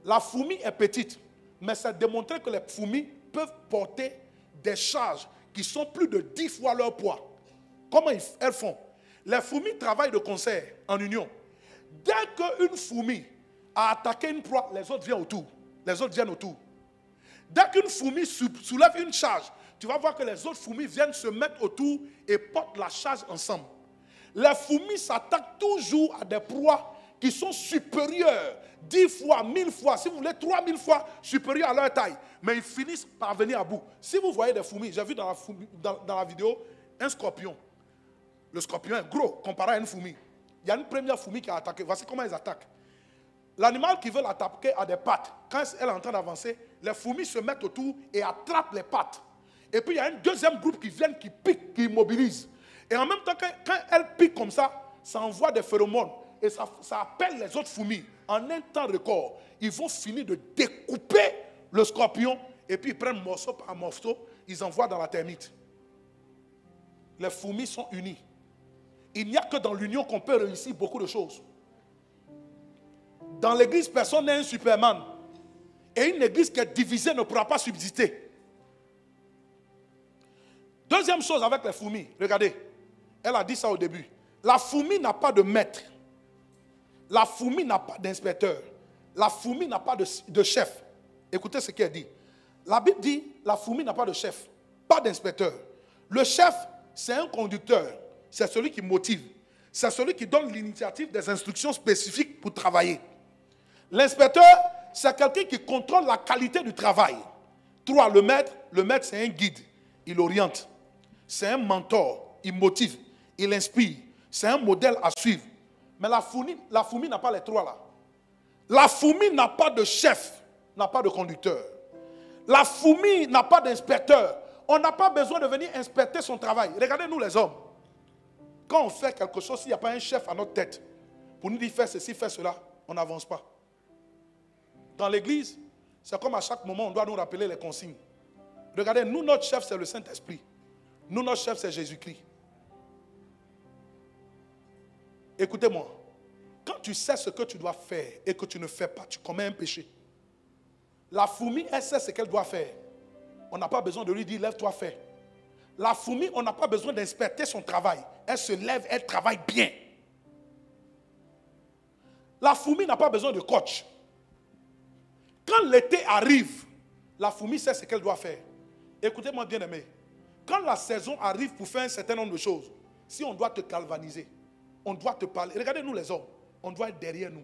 La fourmi est petite, mais ça démontre que les fourmis peuvent porter des charges qui sont plus de 10 fois leur poids. Comment elles font? Les fourmis travaillent de concert, en union. Dès qu'une fourmi a attaqué une proie, les autres viennent autour. Les autres viennent autour. Dès qu'une fourmi soulève une charge, tu vas voir que les autres fourmis viennent se mettre autour et portent la charge ensemble. Les fourmis s'attaquent toujours à des proies qui sont supérieures 10 fois, 1000 fois, si vous voulez 3000 fois supérieures à leur taille. Mais ils finissent par venir à bout. Si vous voyez des fourmis, j'ai vu dans la vidéo un scorpion. Le scorpion est gros comparé à une fourmi. Il y a une première fourmi qui a attaqué. Voici comment ils attaquent. L'animal qui veut l'attaquer a des pattes. Quand elle est en train d'avancer, les fourmis se mettent autour et attrapent les pattes. Et puis il y a un deuxième groupe qui vient, qui pique, qui immobilise. Et en même temps, quand elle pique comme ça envoie des phéromones. Et ça appelle les autres fourmis. En un temps record, ils vont finir de découper le scorpion. Et puis ils prennent morceau par morceau, ils envoient dans la termite. Les fourmis sont unies. Il n'y a que dans l'union qu'on peut réussir beaucoup de choses. Dans l'église, personne n'est un Superman. Et une église qui est divisée ne pourra pas subsister. Deuxième chose avec les fourmis, regardez. Elle a dit ça au début. La fourmi n'a pas de maître. La fourmi n'a pas d'inspecteur. La fourmi n'a pas de chef. Écoutez ce qu'elle dit. La Bible dit, la fourmi n'a pas de chef, pas d'inspecteur. Le chef, c'est un conducteur. C'est celui qui motive. C'est celui qui donne l'initiative des instructions spécifiques pour travailler. L'inspecteur, c'est quelqu'un qui contrôle la qualité du travail. 3, le maître c'est un guide. Il oriente. C'est un mentor. Il motive. Il inspire. C'est un modèle à suivre. Mais la fourmi n'a pas les 3 là. La fourmi n'a pas de chef, n'a pas de conducteur. La fourmi n'a pas d'inspecteur. On n'a pas besoin de venir inspecter son travail. Regardez-nous les hommes. Quand on fait quelque chose, s'il n'y a pas un chef à notre tête, pour nous dire fais ceci, fais cela, on n'avance pas. Dans l'église, c'est comme à chaque moment, on doit nous rappeler les consignes. Regardez, nous, notre chef, c'est le Saint-Esprit. Nous, notre chef, c'est Jésus-Christ. Écoutez-moi. Quand tu sais ce que tu dois faire et que tu ne fais pas, tu commets un péché. La fourmi, elle sait ce qu'elle doit faire. On n'a pas besoin de lui dire, lève-toi, fais. La fourmi, on n'a pas besoin d'inspecter son travail. Elle se lève, elle travaille bien. La fourmi n'a pas besoin de coach. Quand l'été arrive, la fourmi sait ce qu'elle doit faire. Écoutez-moi bien aimé. Quand la saison arrive pour faire un certain nombre de choses, si on doit te galvaniser, on doit te parler. Regardez-nous les hommes, on doit être derrière nous.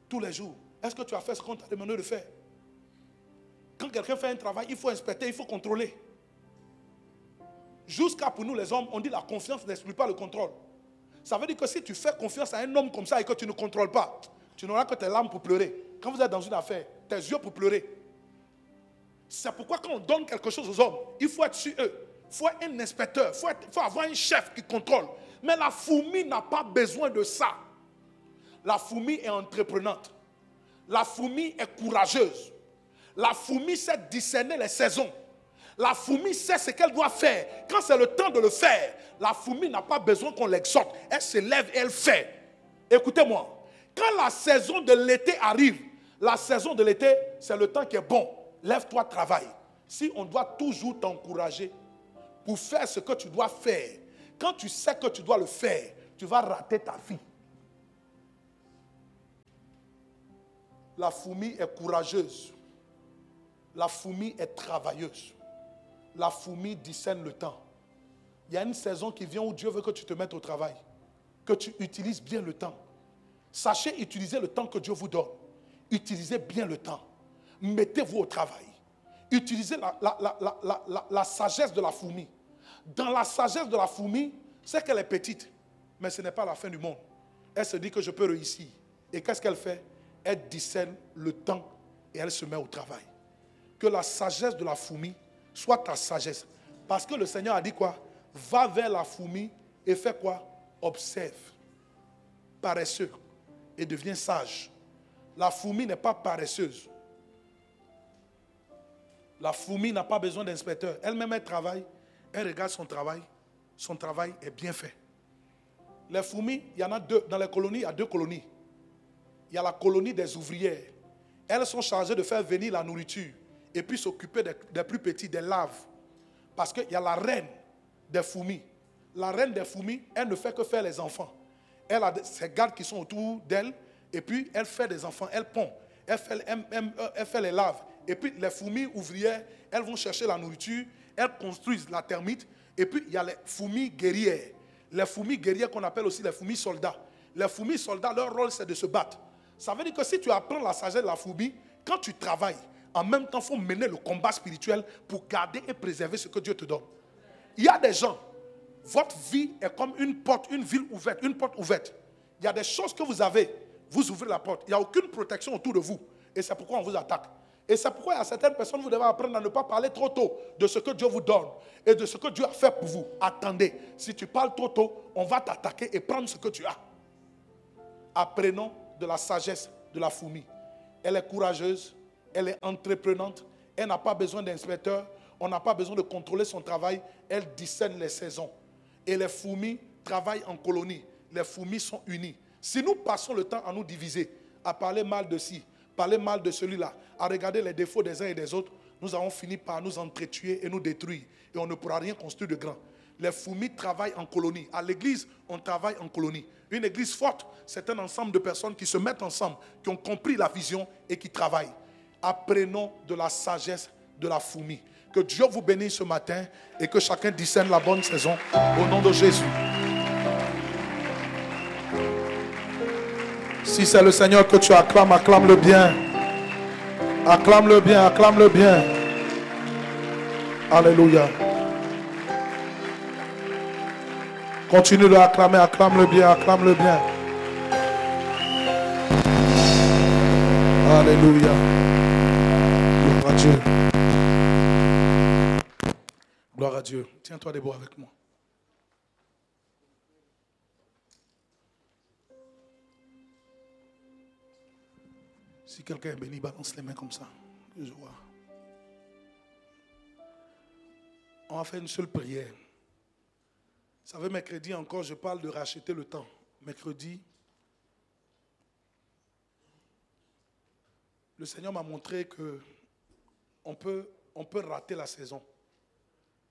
Tous les jours. Est-ce que tu as fait ce qu'on t'a demandé de faire? Quand quelqu'un fait un travail, il faut inspecter, il faut contrôler. Jusqu'à pour nous les hommes, on dit la confiance n'exclut pas le contrôle. Ça veut dire que si tu fais confiance à un homme comme ça et que tu ne contrôles pas, tu n'auras que tes larmes pour pleurer. Quand vous êtes dans une affaire, tes yeux pour pleurer. C'est pourquoi quand on donne quelque chose aux hommes, il faut être sur eux. Il faut être un inspecteur, il faut avoir un chef qui contrôle. Mais la fourmi n'a pas besoin de ça. La fourmi est entreprenante. La fourmi est courageuse. La fourmi sait discerner les saisons. La fourmi sait ce qu'elle doit faire. Quand c'est le temps de le faire, la fourmi n'a pas besoin qu'on l'exhorte. Elle se lève et elle fait. Écoutez-moi. Quand la saison de l'été arrive, la saison de l'été, c'est le temps qui est bon. Lève-toi, travaille. Si on doit toujours t'encourager pour faire ce que tu dois faire, quand tu sais que tu dois le faire, tu vas rater ta vie. La fourmi est courageuse. La fourmi est travailleuse. La fourmi discerne le temps. Il y a une saison qui vient où Dieu veut que tu te mettes au travail. Que tu utilises bien le temps. Sachez utiliser le temps que Dieu vous donne. Utilisez bien le temps. Mettez-vous au travail. Utilisez la sagesse de la fourmi. Dans la sagesse de la fourmi, c'est qu'elle est petite. Mais ce n'est pas la fin du monde. Elle se dit que je peux réussir. Et qu'est-ce qu'elle fait? Elle discerne le temps et elle se met au travail. Que la sagesse de la fourmi soit ta sagesse. Parce que le Seigneur a dit quoi? Va vers la fourmi et fais quoi? Observe. Paresseux. Et deviens sage. La fourmi n'est pas paresseuse. La fourmi n'a pas besoin d'inspecteur. Elle-même, elle travaille. Elle regarde son travail. Son travail est bien fait. Les fourmis, il y en a 2. Dans les colonies, il y a 2 colonies. Il y a la colonie des ouvrières. Elles sont chargées de faire venir la nourriture. Et puis s'occuper des plus petits, des larves. Parce qu'il y a la reine des fourmis. La reine des fourmis, elle ne fait que faire les enfants. Elle a ses gardes qui sont autour d'elle. Et puis, elle fait des enfants. Elle pond. Elle fait les larves. Et puis, les fourmis ouvrières, elles vont chercher la nourriture. Elles construisent la termite. Et puis, il y a les fourmis guerrières. Les fourmis guerrières qu'on appelle aussi les fourmis soldats. Les fourmis soldats, leur rôle, c'est de se battre. Ça veut dire que si tu apprends la sagesse de la fourmi, quand tu travailles, en même temps, il faut mener le combat spirituel pour garder et préserver ce que Dieu te donne. Il y a des gens, votre vie est comme une porte, une ville ouverte, une porte ouverte. Il y a des choses que vous avez, vous ouvrez la porte. Il n'y a aucune protection autour de vous. Et c'est pourquoi on vous attaque. Et c'est pourquoi il y a certaines personnes, vous devez apprendre à ne pas parler trop tôt de ce que Dieu vous donne et de ce que Dieu a fait pour vous. Attendez, si tu parles trop tôt, on va t'attaquer et prendre ce que tu as. Apprenons de la sagesse de la fourmi. Elle est courageuse, elle est entreprenante, elle n'a pas besoin d'inspecteur, on n'a pas besoin de contrôler son travail, elle discerne les saisons. Et les fourmis travaillent en colonie, les fourmis sont unies. Si nous passons le temps à nous diviser, à parler mal de ci, parler mal de celui-là, à regarder les défauts des uns et des autres, nous avons fini par nous entretuer et nous détruire. Et on ne pourra rien construire de grand. Les fourmis travaillent en colonie. À l'église, on travaille en colonie. Une église forte, c'est un ensemble de personnes qui se mettent ensemble, qui ont compris la vision et qui travaillent. Apprenons de la sagesse de la fourmi. Que Dieu vous bénisse ce matin et que chacun discerne la bonne saison au nom de Jésus. Si c'est le Seigneur que tu acclames, acclame-le bien. Acclame-le bien, acclame-le bien. Alléluia. Continue de l'acclamer, acclame-le bien, acclame-le bien. Alléluia. Gloire à Dieu. Gloire à Dieu. Tiens-toi debout avec moi. Si quelqu'un est béni, balance les mains comme ça. Que je vois. On va faire une seule prière. Vous savez, mercredi encore, je parle de racheter le temps. Mercredi, le Seigneur m'a montré que on peut rater la saison.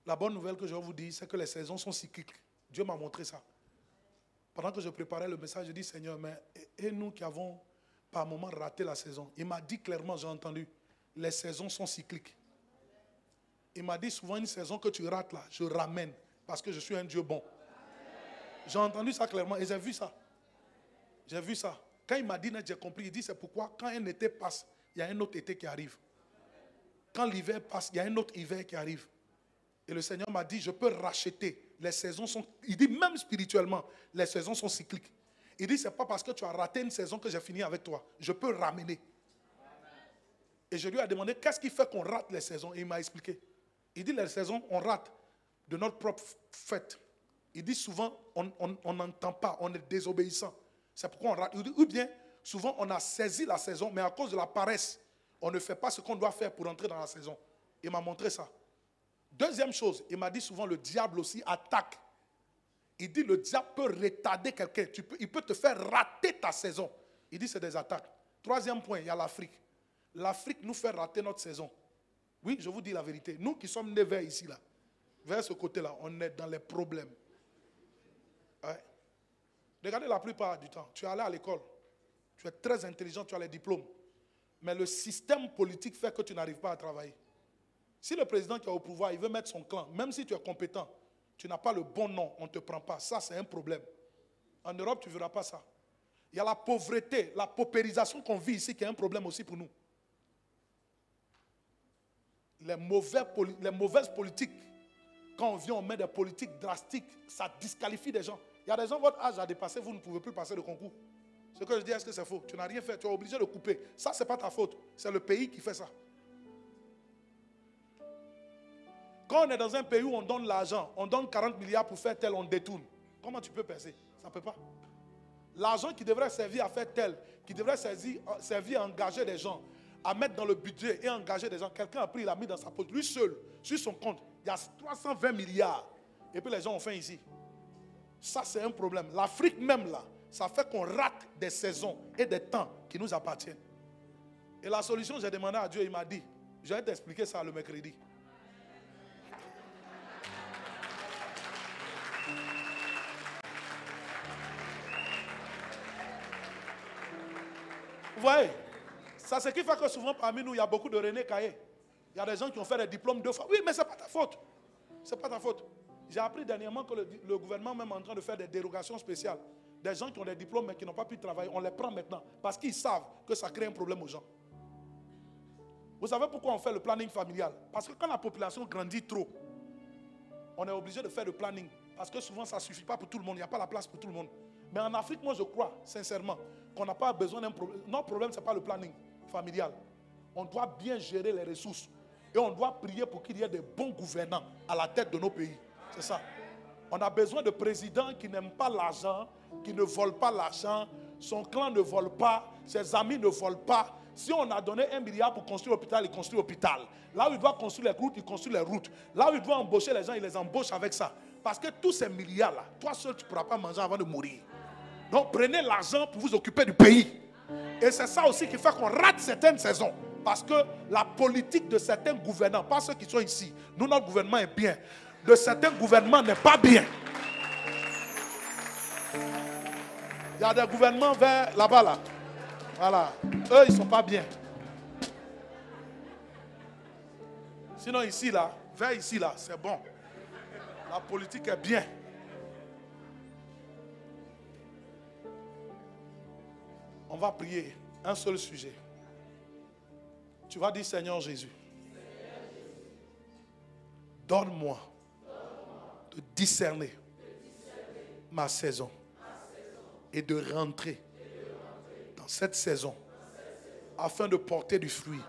La bonne nouvelle que je vais vous dire, c'est que les saisons sont cycliques. Dieu m'a montré ça. Pendant que je préparais le message, je dis, Seigneur, mais et nous qui avons par moment raté la saison. Il m'a dit clairement, j'ai entendu, les saisons sont cycliques. Il m'a dit souvent, une saison que tu rates là, je ramène. Parce que je suis un Dieu bon. J'ai entendu ça clairement et j'ai vu ça. J'ai vu ça. Quand il m'a dit, j'ai compris. Il dit, c'est pourquoi quand un été passe, il y a un autre été qui arrive. Quand l'hiver passe, il y a un autre hiver qui arrive. Et le Seigneur m'a dit, je peux racheter. Les saisons sont... Il dit, même spirituellement, les saisons sont cycliques. Il dit, c'est pas parce que tu as raté une saison que j'ai fini avec toi. Je peux ramener. Et je lui ai demandé, qu'est-ce qui fait qu'on rate les saisons? Et il m'a expliqué. Il dit, les saisons, on rate de notre propre fait. Il dit souvent, on n'entend pas, on est désobéissant. C'est pourquoi on rate. Il dit, ou bien, souvent, on a saisi la saison, mais à cause de la paresse, on ne fait pas ce qu'on doit faire pour entrer dans la saison. Il m'a montré ça. Deuxième chose, il m'a dit souvent, le diable aussi attaque. Il dit, le diable peut retarder quelqu'un. Il peut te faire rater ta saison. Il dit, c'est des attaques. Troisième point, il y a l'Afrique. L'Afrique nous fait rater notre saison. Oui, je vous dis la vérité. Nous qui sommes nés vers ici, là, vers ce côté-là, on est dans les problèmes. Ouais. Regardez la plupart du temps. Tu es allé à l'école. Tu es très intelligent, tu as les diplômes. Mais le système politique fait que tu n'arrives pas à travailler. Si le président qui est au pouvoir, il veut mettre son clan, même si tu es compétent, tu n'as pas le bon nom, on ne te prend pas. Ça, c'est un problème. En Europe, tu ne verras pas ça. Il y a la pauvreté, la paupérisation qu'on vit ici qui est un problème aussi pour nous. Les mauvaises politiques, quand on vient, on met des politiques drastiques, ça disqualifie des gens. Il y a des gens, votre âge a dépassé, vous ne pouvez plus passer le concours. Ce que je dis, est-ce que c'est faux? Tu n'as rien fait, tu es obligé de couper. Ça, ce n'est pas ta faute, c'est le pays qui fait ça. Quand on est dans un pays où on donne l'argent, on donne 40 milliards pour faire tel, on détourne. Comment tu peux percer? Ça ne peut pas. L'argent qui devrait servir à faire tel, qui devrait servir à engager des gens, à mettre dans le budget et engager des gens, quelqu'un a pris, il a mis dans sa poche, lui seul, sur son compte, il y a 320 milliards. Et puis les gens ont faim ici. Ça, c'est un problème. L'Afrique même, là, ça fait qu'on rate des saisons et des temps qui nous appartiennent. Et la solution, j'ai demandé à Dieu, il m'a dit, je vais t'expliquer ça le mercredi. Vous voyez? Ça, c'est ce qui fait que souvent parmi nous, il y a beaucoup de René Caillé. Il y a des gens qui ont fait des diplômes 2 fois. Oui, mais ce n'est pas ta faute. Ce n'est pas ta faute. J'ai appris dernièrement que le gouvernement même est en train de faire des dérogations spéciales. Des gens qui ont des diplômes mais qui n'ont pas pu travailler, on les prend maintenant parce qu'ils savent que ça crée un problème aux gens. Vous savez pourquoi on fait le planning familial? Parce que quand la population grandit trop, on est obligé de faire le planning. Parce que souvent ça ne suffit pas pour tout le monde, il n'y a pas la place pour tout le monde. Mais en Afrique, moi je crois sincèrement qu'on n'a pas besoin d'un problème. Notre problème, ce n'est pas le planning familial. On doit bien gérer les ressources. Et on doit prier pour qu'il y ait des bons gouvernants à la tête de nos pays. C'est ça. On a besoin de présidents qui n'aiment pas l'argent, qui ne volent pas l'argent, son clan ne vole pas, ses amis ne volent pas. Si on a donné 1 milliard pour construire l'hôpital, il construit l'hôpital. Là où il doit construire les routes, il construit les routes. Là où il doit embaucher les gens, il les embauche avec ça. Parce que tous ces milliards-là, toi seul, tu ne pourras pas manger avant de mourir. Donc prenez l'argent pour vous occuper du pays. Et c'est ça aussi qui fait qu'on rate certaines saisons. Parce que la politique de certains gouvernants, pas ceux qui sont ici, nous notre gouvernement est bien, de certains gouvernements n'est pas bien. Il y a des gouvernements vers là-bas là. Voilà. Eux ils ne sont pas bien. Sinon ici là, vers ici là, c'est bon. La politique est bien. On va prier un seul sujet. Tu vas dire Seigneur Jésus, donne-moi de discerner ma saison et de rentrer dans cette saison afin de porter du fruit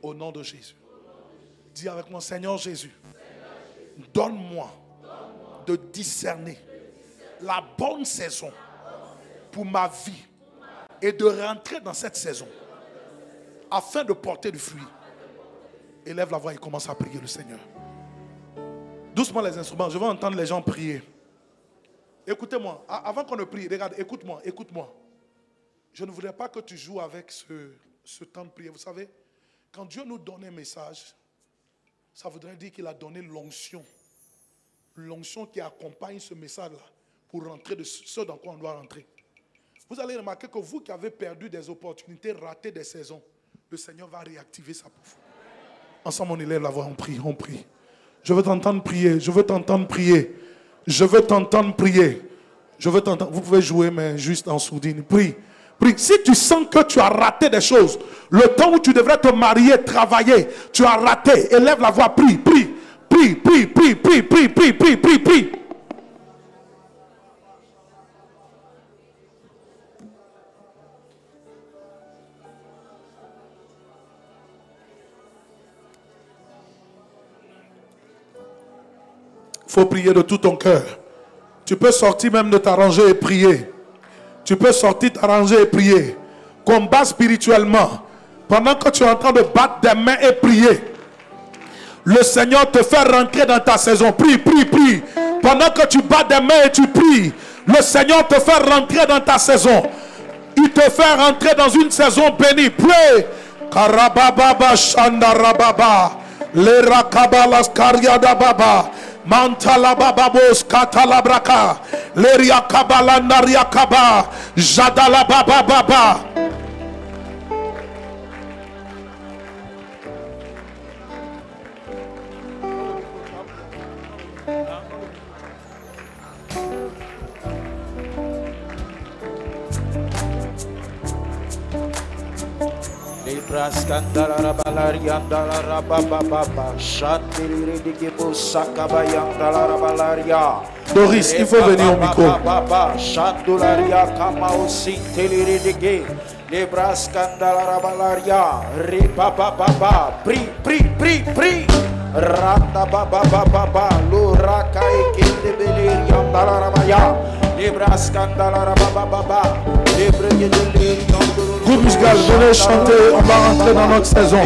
au nom de Jésus. Dis avec moi, Seigneur Jésus, donne-moi de discerner la bonne saison pour ma vie et de rentrer dans cette saison afin de porter du fruit. Élève la voix et commence à prier le Seigneur. Doucement les instruments, je veux entendre les gens prier. Écoutez-moi, avant qu'on ne prie, regarde, écoute-moi, écoute-moi. Je ne voudrais pas que tu joues avec ce temps de prière. Vous savez, quand Dieu nous donne un message, ça voudrait dire qu'il a donné l'onction. L'onction qui accompagne ce message-là pour rentrer de ce dans quoi on doit rentrer. Vous allez remarquer que vous qui avez perdu des opportunités, raté des saisons, le Seigneur va réactiver ça pour vous. Ensemble, on élève la voix, on prie, on prie. Je veux t'entendre prier, je veux t'entendre prier. Je veux t'entendre prier. Je veux t'entendre. Vous pouvez jouer, mais juste en sourdine. Prie, prie. Si tu sens que tu as raté des choses, le temps où tu devrais te marier, travailler, tu as raté, élève la voix, prie, prie, prie, prie, prie, prie, prie, prie, prie, prie, prie. Il faut prier de tout ton cœur. Tu peux sortir même de t'arranger et prier. Tu peux sortir, t'arranger et prier. Combat spirituellement. Pendant que tu es en train de battre des mains et prier, le Seigneur te fait rentrer dans ta saison. Prie, prie, prie. Pendant que tu bats des mains et tu pries, le Seigneur te fait rentrer dans ta saison. Il te fait rentrer dans une saison bénie. Prie. Karababa Shandarababa. Lera Kabalas Karyada Baba. Mantala bababos katalabraka leria kabala naria kaba jadala baba baba. Raskandala balaria dala baba chandiri dikibo sakabaya dala balaria. Doris, il faut venir au micro. Baba chandularia kama osinteliri dike lebraskandala balaria ripa baba pri randa baba luraka ikinde beleria dala baya lebraskandala baba lebrege Groupe musical, venez chanter, on va rentrer dans notre saison.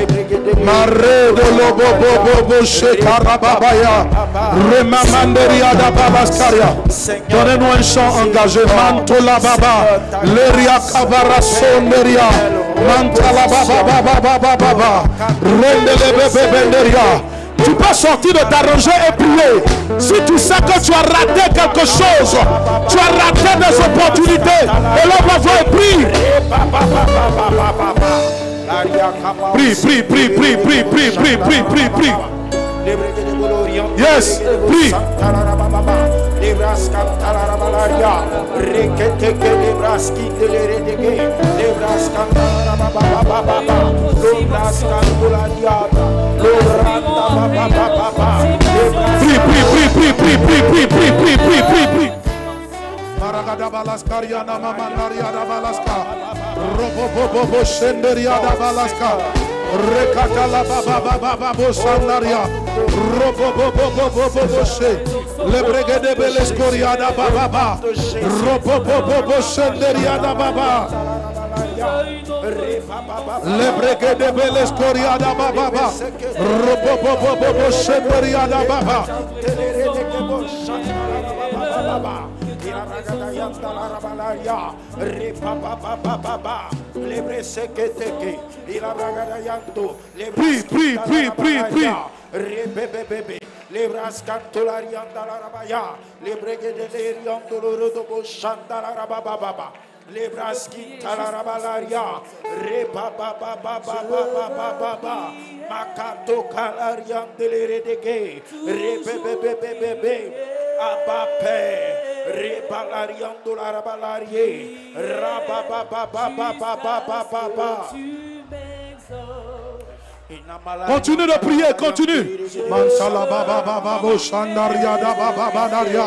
Maré de lobo bobo shekarababaya, remamanderia da babaskaria. Donnez-nous un chant engagé. Mantola baba, leria kabara sonderia, mantala baba, rendele bebe benderia. Tu peux sortir de t'arranger et prier. Si tu sais que tu Tu as raté quelque chose. Tu as raté des opportunités. Et l'homme va voir et prie. Prie. Yes, prie. Prie. Maragada balaskaria na mamanaria da balaska. Robo shenderia da balaska. Rekata la baba bosandaria. Robo she. Lebrege de belescoria da baba. Robo shenderia da baba. Lebrege de belescoria da baba. Robo shenderia da baba. Prie. Les bras cantolarian dans la rabaya, les bregues de l'erion de l'orodobo chanda la rababa, les bras qui talarabalaria, repapa, macato calarian de l'eredege, repebebebebe, abape, rebalarian de la rabalarie, rababa. Continue de prier, continue. Mansala baba shandaria da baba daria.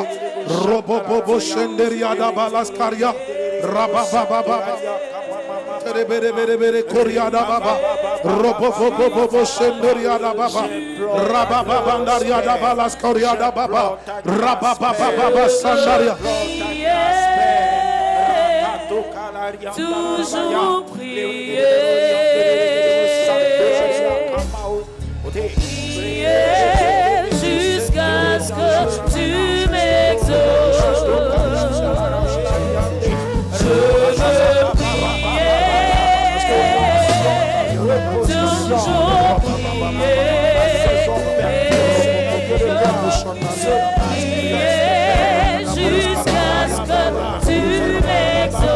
Robo shenderia da balaskaria. Rababa. Bere koria da baba. Robo shenderia da baba. Rababa bandaria da balaskaria da baba. Rababa sandaria. Toujours prier. Jusqu'à ce que tu m'exauces. Je veux prier, toujours prier, jusqu'à ce que tu m'exauces.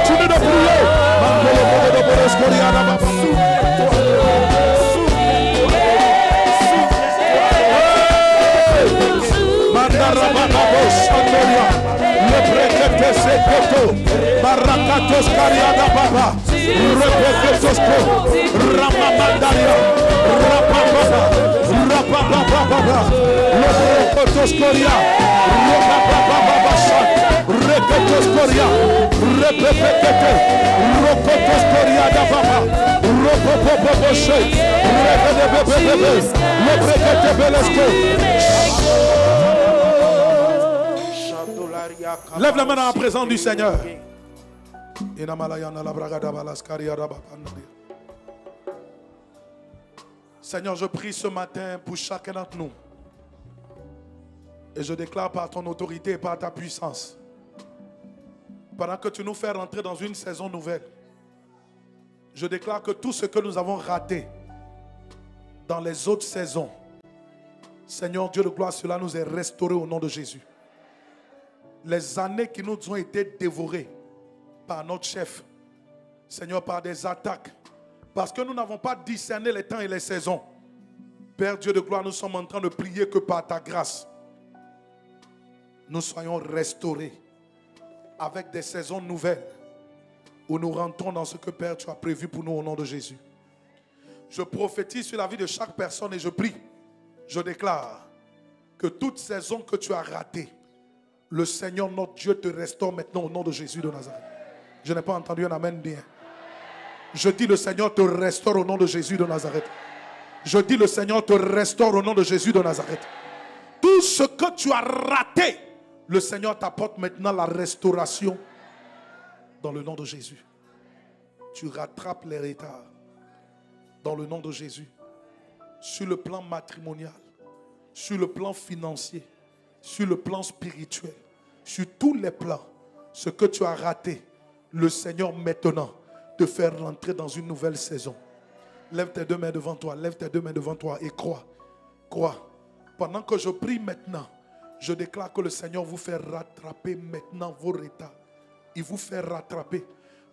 Continue de prier. Barakatos Kariada Baba, Repeketos Ko, Ramamandaria, Rapapapa, Repeketos Koria, Repeketos Koria, Repepekete, Rokotos Koria da Baba, Ropopoposhe, Repepepebe, Repekete Belesko. Lève la main en présence du Seigneur. Seigneur, je prie ce matin pour chacun d'entre nous. Et je déclare par ton autorité et par ta puissance, pendant que tu nous fais rentrer dans une saison nouvelle, je déclare que tout ce que nous avons raté dans les autres saisons, Seigneur Dieu de gloire, cela nous est restauré au nom de Jésus. Les années qui nous ont été dévorées par notre chef, Seigneur, par des attaques, parce que nous n'avons pas discerné les temps et les saisons. Père Dieu de gloire, nous sommes en train de prier que par ta grâce, nous soyons restaurés avec des saisons nouvelles où nous rentrons dans ce que Père tu as prévu pour nous au nom de Jésus. Je prophétise sur la vie de chaque personne et je prie, je déclare que toute saison que tu as ratée, le Seigneur notre Dieu te restaure maintenant au nom de Jésus de Nazareth. Je n'ai pas entendu un amen bien. Je dis le Seigneur te restaure au nom de Jésus de Nazareth. Je dis le Seigneur te restaure au nom de Jésus de Nazareth. Tout ce que tu as raté, le Seigneur t'apporte maintenant la restauration dans le nom de Jésus. Tu rattrapes les retards dans le nom de Jésus. Sur le plan matrimonial, sur le plan financier, sur le plan spirituel, sur tous les plans, ce que tu as raté, le Seigneur maintenant te fait rentrer dans une nouvelle saison. Lève tes deux mains devant toi, lève tes deux mains devant toi et crois. Crois. Pendant que je prie maintenant, je déclare que le Seigneur vous fait rattraper maintenant vos retards. Il vous fait rattraper.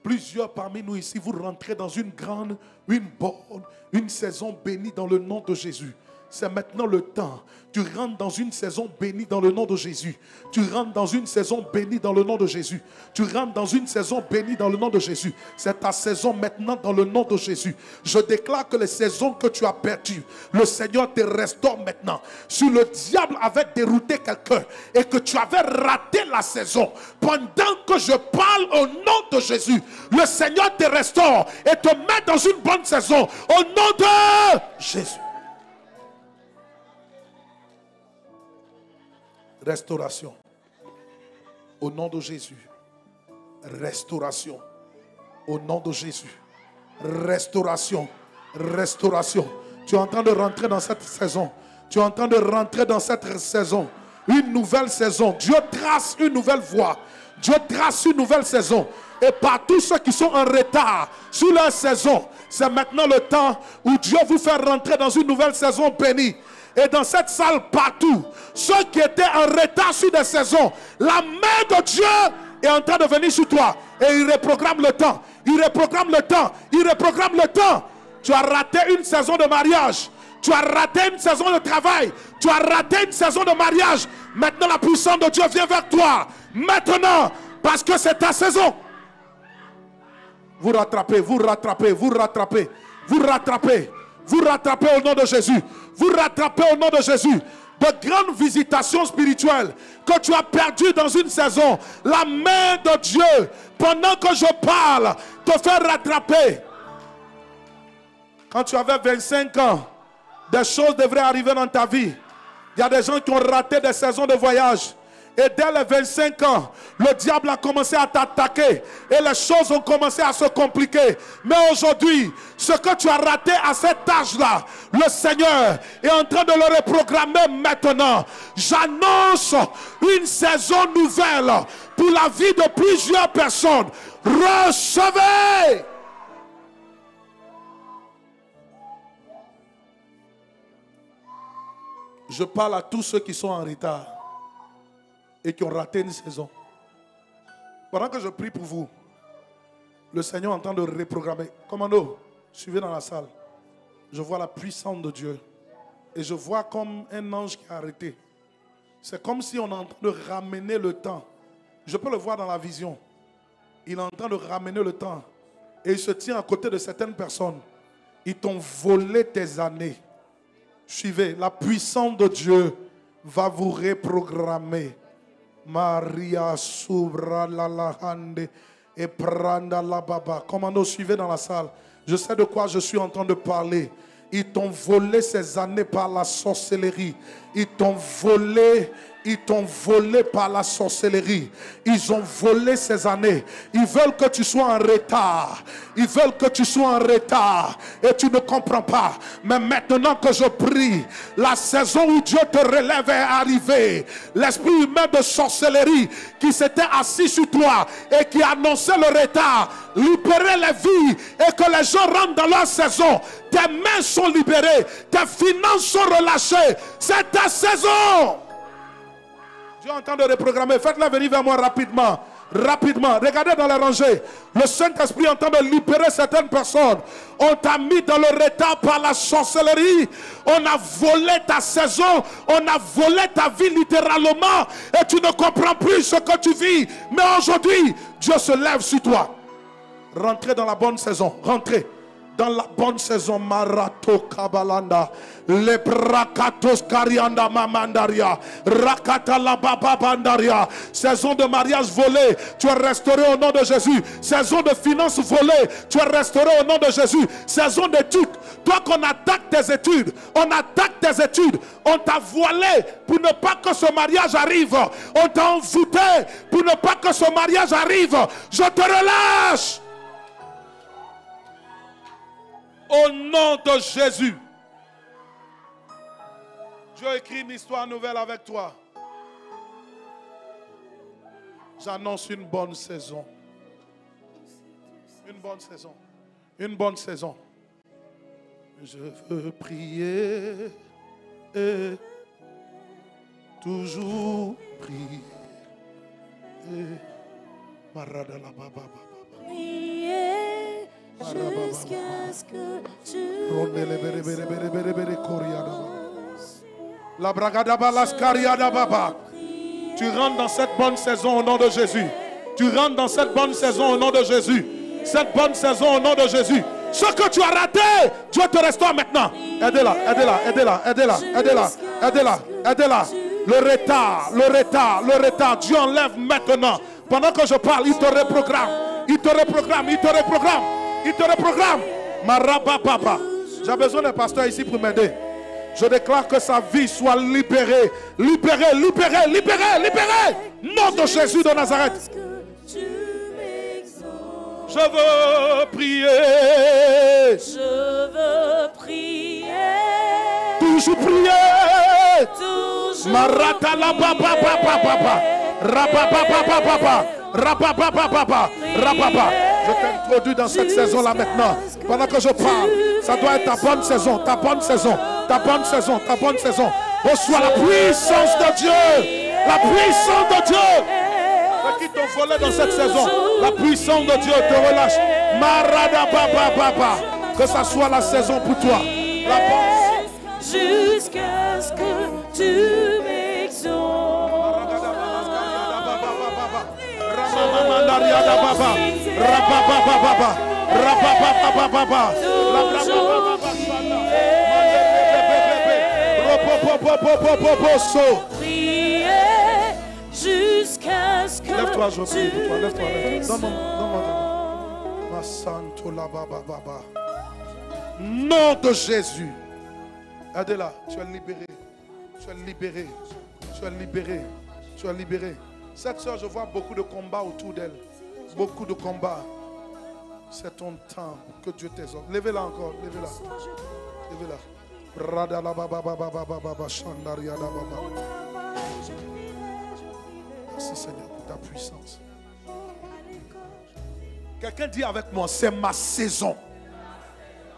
Plusieurs parmi nous ici, vous rentrez dans une grande, une bonne, une saison bénie dans le nom de Jésus. C'est maintenant le temps. Tu rentres dans une saison bénie dans le nom de Jésus. Tu rentres dans une saison bénie dans le nom de Jésus. Tu rentres dans une saison bénie dans le nom de Jésus. C'est ta saison maintenant dans le nom de Jésus. Je déclare que les saisons que tu as perdues, le Seigneur te restaure maintenant. Si le diable avait dérouté quelqu'un et que tu avais raté la saison, pendant que je parle au nom de Jésus, le Seigneur te restaure et te met dans une bonne saison au nom de Jésus. Restauration. Au nom de Jésus. Restauration. Au nom de Jésus. Restauration. Restauration. Tu es en train de rentrer dans cette saison. Tu es en train de rentrer dans cette saison. Une nouvelle saison. Dieu trace une nouvelle voie. Dieu trace une nouvelle saison. Et par tous ceux qui sont en retard sur leur saison, c'est maintenant le temps où Dieu vous fait rentrer dans une nouvelle saison bénie. Et dans cette salle, partout, ceux qui étaient en retard sur des saisons, la main de Dieu est en train de venir sur toi. Et il reprogramme le temps. Il reprogramme le temps. Il reprogramme le temps. Tu as raté une saison de mariage. Tu as raté une saison de travail. Tu as raté une saison de mariage. Maintenant, la puissance de Dieu vient vers toi. Maintenant, parce que c'est ta saison. Vous rattrapez, vous rattrapez, vous rattrapez, vous rattrapez. Vous rattrapez au nom de Jésus. Vous rattrapez au nom de Jésus. De grandes visitations spirituelles que tu as perdues dans une saison. La main de Dieu, pendant que je parle, te fait rattraper. Quand tu avais 25 ans, des choses devraient arriver dans ta vie. Il y a des gens qui ont raté des saisons de voyage. Et dès les 25 ans, le diable a commencé à t'attaquer. Et les choses ont commencé à se compliquer. Mais aujourd'hui, ce que tu as raté à cet âge-là, le Seigneur est en train de le reprogrammer maintenant. J'annonce une saison nouvelle pour la vie de plusieurs personnes. Recevez! Je parle à tous ceux qui sont en retard et qui ont raté une saison. Pendant que je prie pour vous, le Seigneur est en train de reprogrammer. Commando, suivez dans la salle. Je vois la puissance de Dieu. Et je vois comme un ange qui a arrêté. C'est comme si on est en train de ramener le temps. Je peux le voir dans la vision. Il est en train de ramener le temps. Et il se tient à côté de certaines personnes. Ils t'ont volé tes années. Suivez, la puissance de Dieu va vous reprogrammer. Maria Subra la lahande et pranda la baba. Commando, suivez dans la salle. Je sais de quoi je suis en train de parler. Ils t'ont volé ces années par la sorcellerie. Ils t'ont volé. Ils t'ont volé par la sorcellerie. Ils ont volé ces années. Ils veulent que tu sois en retard. Ils veulent que tu sois en retard. Et tu ne comprends pas. Mais maintenant que je prie, la saison où Dieu te relève est arrivée. L'esprit humain de sorcellerie qui s'était assis sur toi et qui annonçait le retard, libérer les vies et que les gens rentrent dans leur saison. Tes mains sont libérées. Tes finances sont relâchées. C'est ta saison. Dieu est en train de reprogrammer. Faites-la venir vers moi rapidement. Rapidement. Regardez dans les rangées. Le Saint-Esprit est en train de libérer certaines personnes. On t'a mis dans le retard par la sorcellerie. On a volé ta saison. On a volé ta vie littéralement. Et tu ne comprends plus ce que tu vis. Mais aujourd'hui, Dieu se lève sur toi. Rentrez dans la bonne saison. Rentrez dans la bonne saison. Marato Kabalanda. Le brakatos karianda mamandaria. Rakata la baba bandaria. Saison de mariage volé. Tu es restauré au nom de Jésus. Saison de finances volées. Tu es restauré au nom de Jésus. Saison d'études. Toi qu'on attaque tes études. On attaque tes études. On t'a voilé pour ne pas que ce mariage arrive. On t'a envoûté pour ne pas que ce mariage arrive. Je te relâche. Au nom de Jésus. Dieu écrit une histoire nouvelle avec toi. J'annonce une bonne saison. Une bonne saison. Une bonne saison. Je veux prier et toujours prier. Prier jusqu'à ce que tu La bragada balascaria baba. Tu rentres dans cette bonne saison au nom de Jésus. Tu rentres dans cette bonne saison au nom de Jésus. Cette bonne saison au nom de Jésus. Ce que tu as raté, Dieu te restaure maintenant. Aidez-la, aidez-la, aidez-la, aidez-la, aidez-la, aidez-la, aidez-la. Le retard, le retard, le retard. Dieu enlève maintenant. Pendant que je parle, il te reprogramme. Il te reprogramme, il te reprogramme. Il te reprogramme. Maraba papa. J'ai besoin d'un pasteur ici pour m'aider. Je déclare que sa vie soit libérée. Libérée, libérée, libérée, libérée. Nom de Jésus de Nazareth. Je veux prier. Je veux prier. Toujours prier. Toujours Marata la papa papa papa. Rapapa papa papa. Rapapa papa. Rapapa. Je t'introduis dans cette saison-là maintenant. Pendant que je parle, ça doit être ta bonne saison, ta bonne saison, ta bonne saison, ta bonne saison. Reçois la puissance de Dieu. La puissance de Dieu. Ceux qui t'ont volé dans cette saison, la puissance de Dieu te relâche. Marada papa papa. Que ça soit la saison pour toi. La bonne. Jusqu'à ce que tu m'exauces. Prier jusqu'à ce que lève-toi, je prie pour toi. Lève-toi, lève-toi. Nom de Jésus. Aide-la, tu es libéré. Tu es libéré. Tu es libéré. Tu es libéré. Cette soeur, je vois beaucoup de combats autour d'elle. Beaucoup de combats. C'est ton temps que Dieu t'exauce. Levez-la encore. Levez-la. Levez-la. Radala baba baba baba baba shandaria baba. Merci Seigneur pour ta puissance. Quelqu'un dit avec moi, c'est ma saison.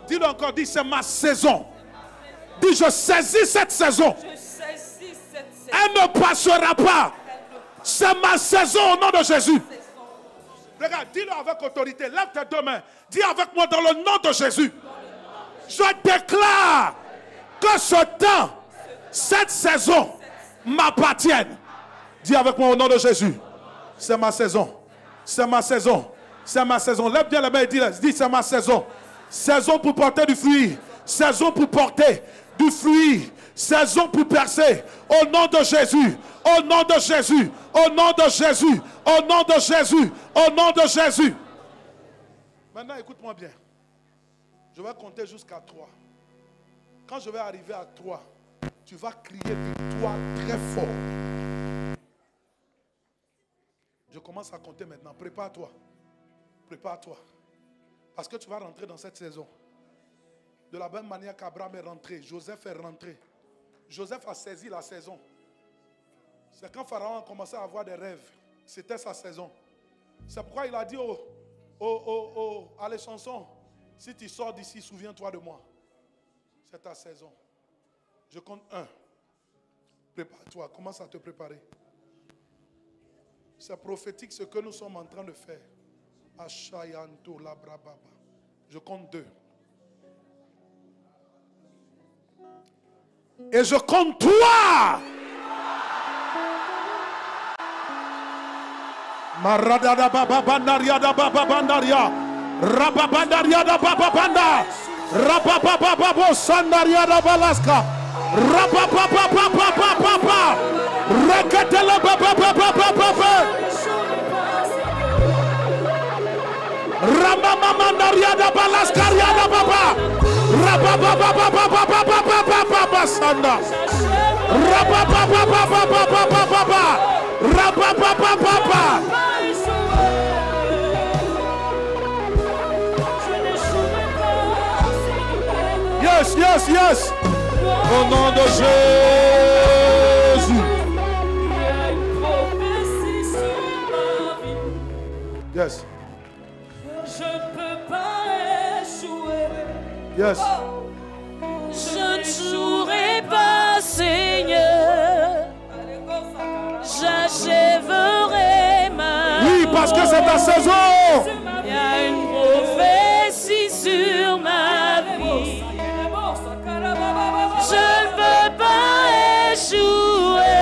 Dis-le encore, dis c'est ma saison. Dis je saisis cette saison. Elle ne passera pas. C'est ma saison au nom de Jésus. Regarde, dis-le avec autorité. Lève tes deux mains. Dis avec moi dans le nom de Jésus. Je déclare que ce temps, cette saison m'appartienne. Dis avec moi au nom de Jésus. C'est ma saison. C'est ma saison. C'est ma saison. Lève bien les mains et dis c'est ma saison. Saison pour porter du fruit. Saison pour porter du fruit. Saison pour percer. Au nom de Jésus. Au nom de Jésus. Au nom de Jésus. Au nom de Jésus. Au nom de Jésus. Maintenant, écoute-moi bien. Je vais compter jusqu'à 3. Quand je vais arriver à 3, tu vas crier victoire très fort. Je commence à compter maintenant. Prépare-toi. Prépare-toi. Parce que tu vas rentrer dans cette saison. De la même manière qu'Abraham est rentré, Joseph est rentré. Joseph a saisi la saison. C'est quand Pharaon a commencé à avoir des rêves. C'était sa saison. C'est pourquoi il a dit à les chansons, si tu sors d'ici, souviens-toi de moi. C'est ta saison. Je compte 1. Prépare-toi, commence à te préparer. C'est prophétique ce que nous sommes en train de faire. Je compte 2. Et je compte 3. Maradada baba bandaria da baba bandaria. Rababandaria da baba banda. Rabababa sandaria da balaska. Rabababa. Rekatela baba baba. Ramamamandaria da balaskaria da baba. Rabababa sanda. Rabababa. Yes, yes, yes. Au nom de Jésus. Yes. Je ne peux pas échouer. Yes. Je ne jouerai pas, Seigneur. J'achèverai ma Oui, parce que c'est ta saison. Il y a une prophétie sur ma vie. Je ne peux pas échouer.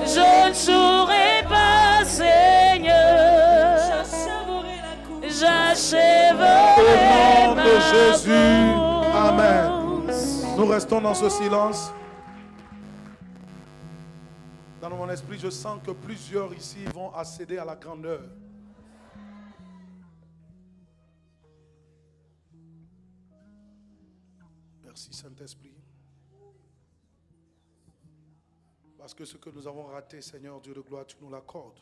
Je ne jouerai pas, Seigneur. J'achèverai Au nom ma de Jésus. course. Amen. Nous restons dans ce silence. Dans mon esprit, je sens que plusieurs ici vont accéder à la grandeur. Merci Saint-Esprit. Parce que ce que nous avons raté, Seigneur Dieu de gloire, tu nous l'accordes.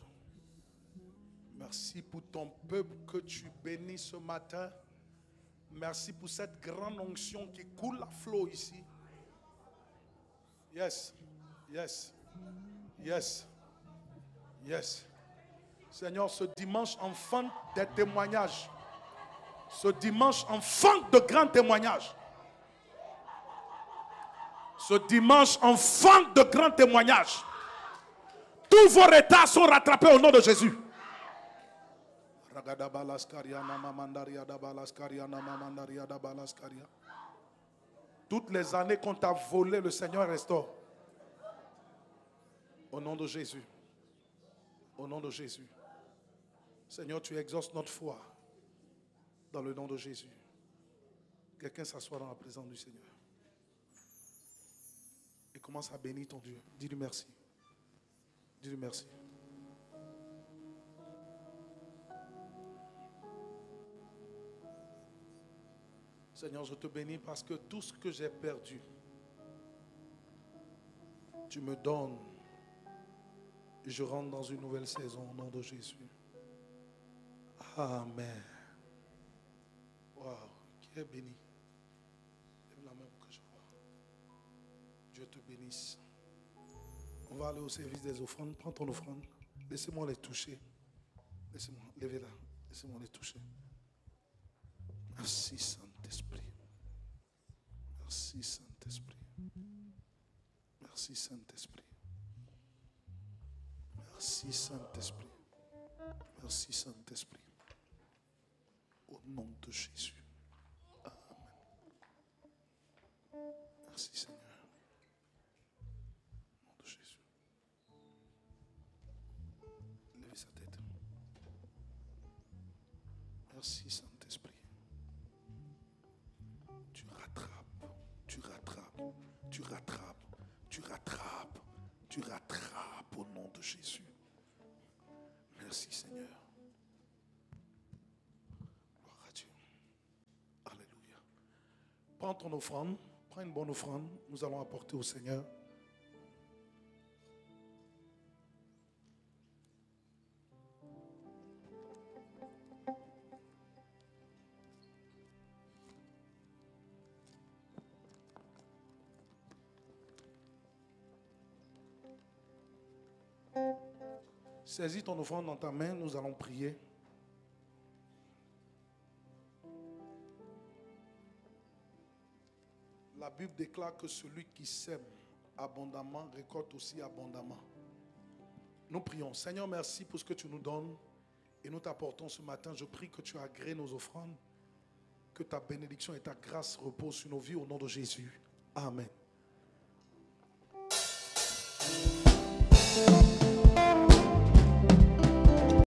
Merci pour ton peuple que tu bénis ce matin. Merci pour cette grande onction qui coule à flot ici. Yes, yes, yes, yes. Seigneur, ce dimanche enfante des témoignages. Ce dimanche enfante de grands témoignages. Ce dimanche enfante de grands témoignages. Tous vos retards sont rattrapés au nom de Jésus. Toutes les années qu'on t'a volé, le Seigneur restaure. Au nom de Jésus. Au nom de Jésus. Seigneur, tu exauces notre foi. Dans le nom de Jésus. Quelqu'un s'assoit dans la présence du Seigneur. Et commence à bénir ton Dieu. Dis-lui merci. Dis-lui merci. Seigneur, je te bénis parce que tout ce que j'ai perdu, tu me donnes. Et je rentre dans une nouvelle saison au nom de Jésus. Amen. Waouh, qui est béni. Lève la main pour que je vois. Dieu te bénisse. On va aller au service des offrandes. Prends ton offrande. Laissez-moi les toucher. Laissez-moi, levez-la. Laissez-moi les toucher. Merci Saint-Esprit. Merci Saint-Esprit. Merci Saint-Esprit. Merci Saint-Esprit. Merci Saint-Esprit. Au nom de Jésus. Amen. Merci Seigneur. Au nom de Jésus. Levez sa tête. Merci Saint-Esprit. Tu rattrapes, tu rattrapes, tu rattrapes, tu rattrapes, tu rattrapes au nom de Jésus. Merci Seigneur. Gloire à Dieu. Alléluia. Prends ton offrande, Prends une bonne offrande, nous allons apporter au Seigneur. Saisis ton offrande dans ta main, nous allons prier. La Bible déclare que celui qui sème abondamment récolte aussi abondamment. Nous prions. Seigneur, merci pour ce que tu nous donnes et nous t'apportons ce matin. Je prie que tu agrées nos offrandes, que ta bénédiction et ta grâce reposent sur nos vies au nom de Jésus. Amen.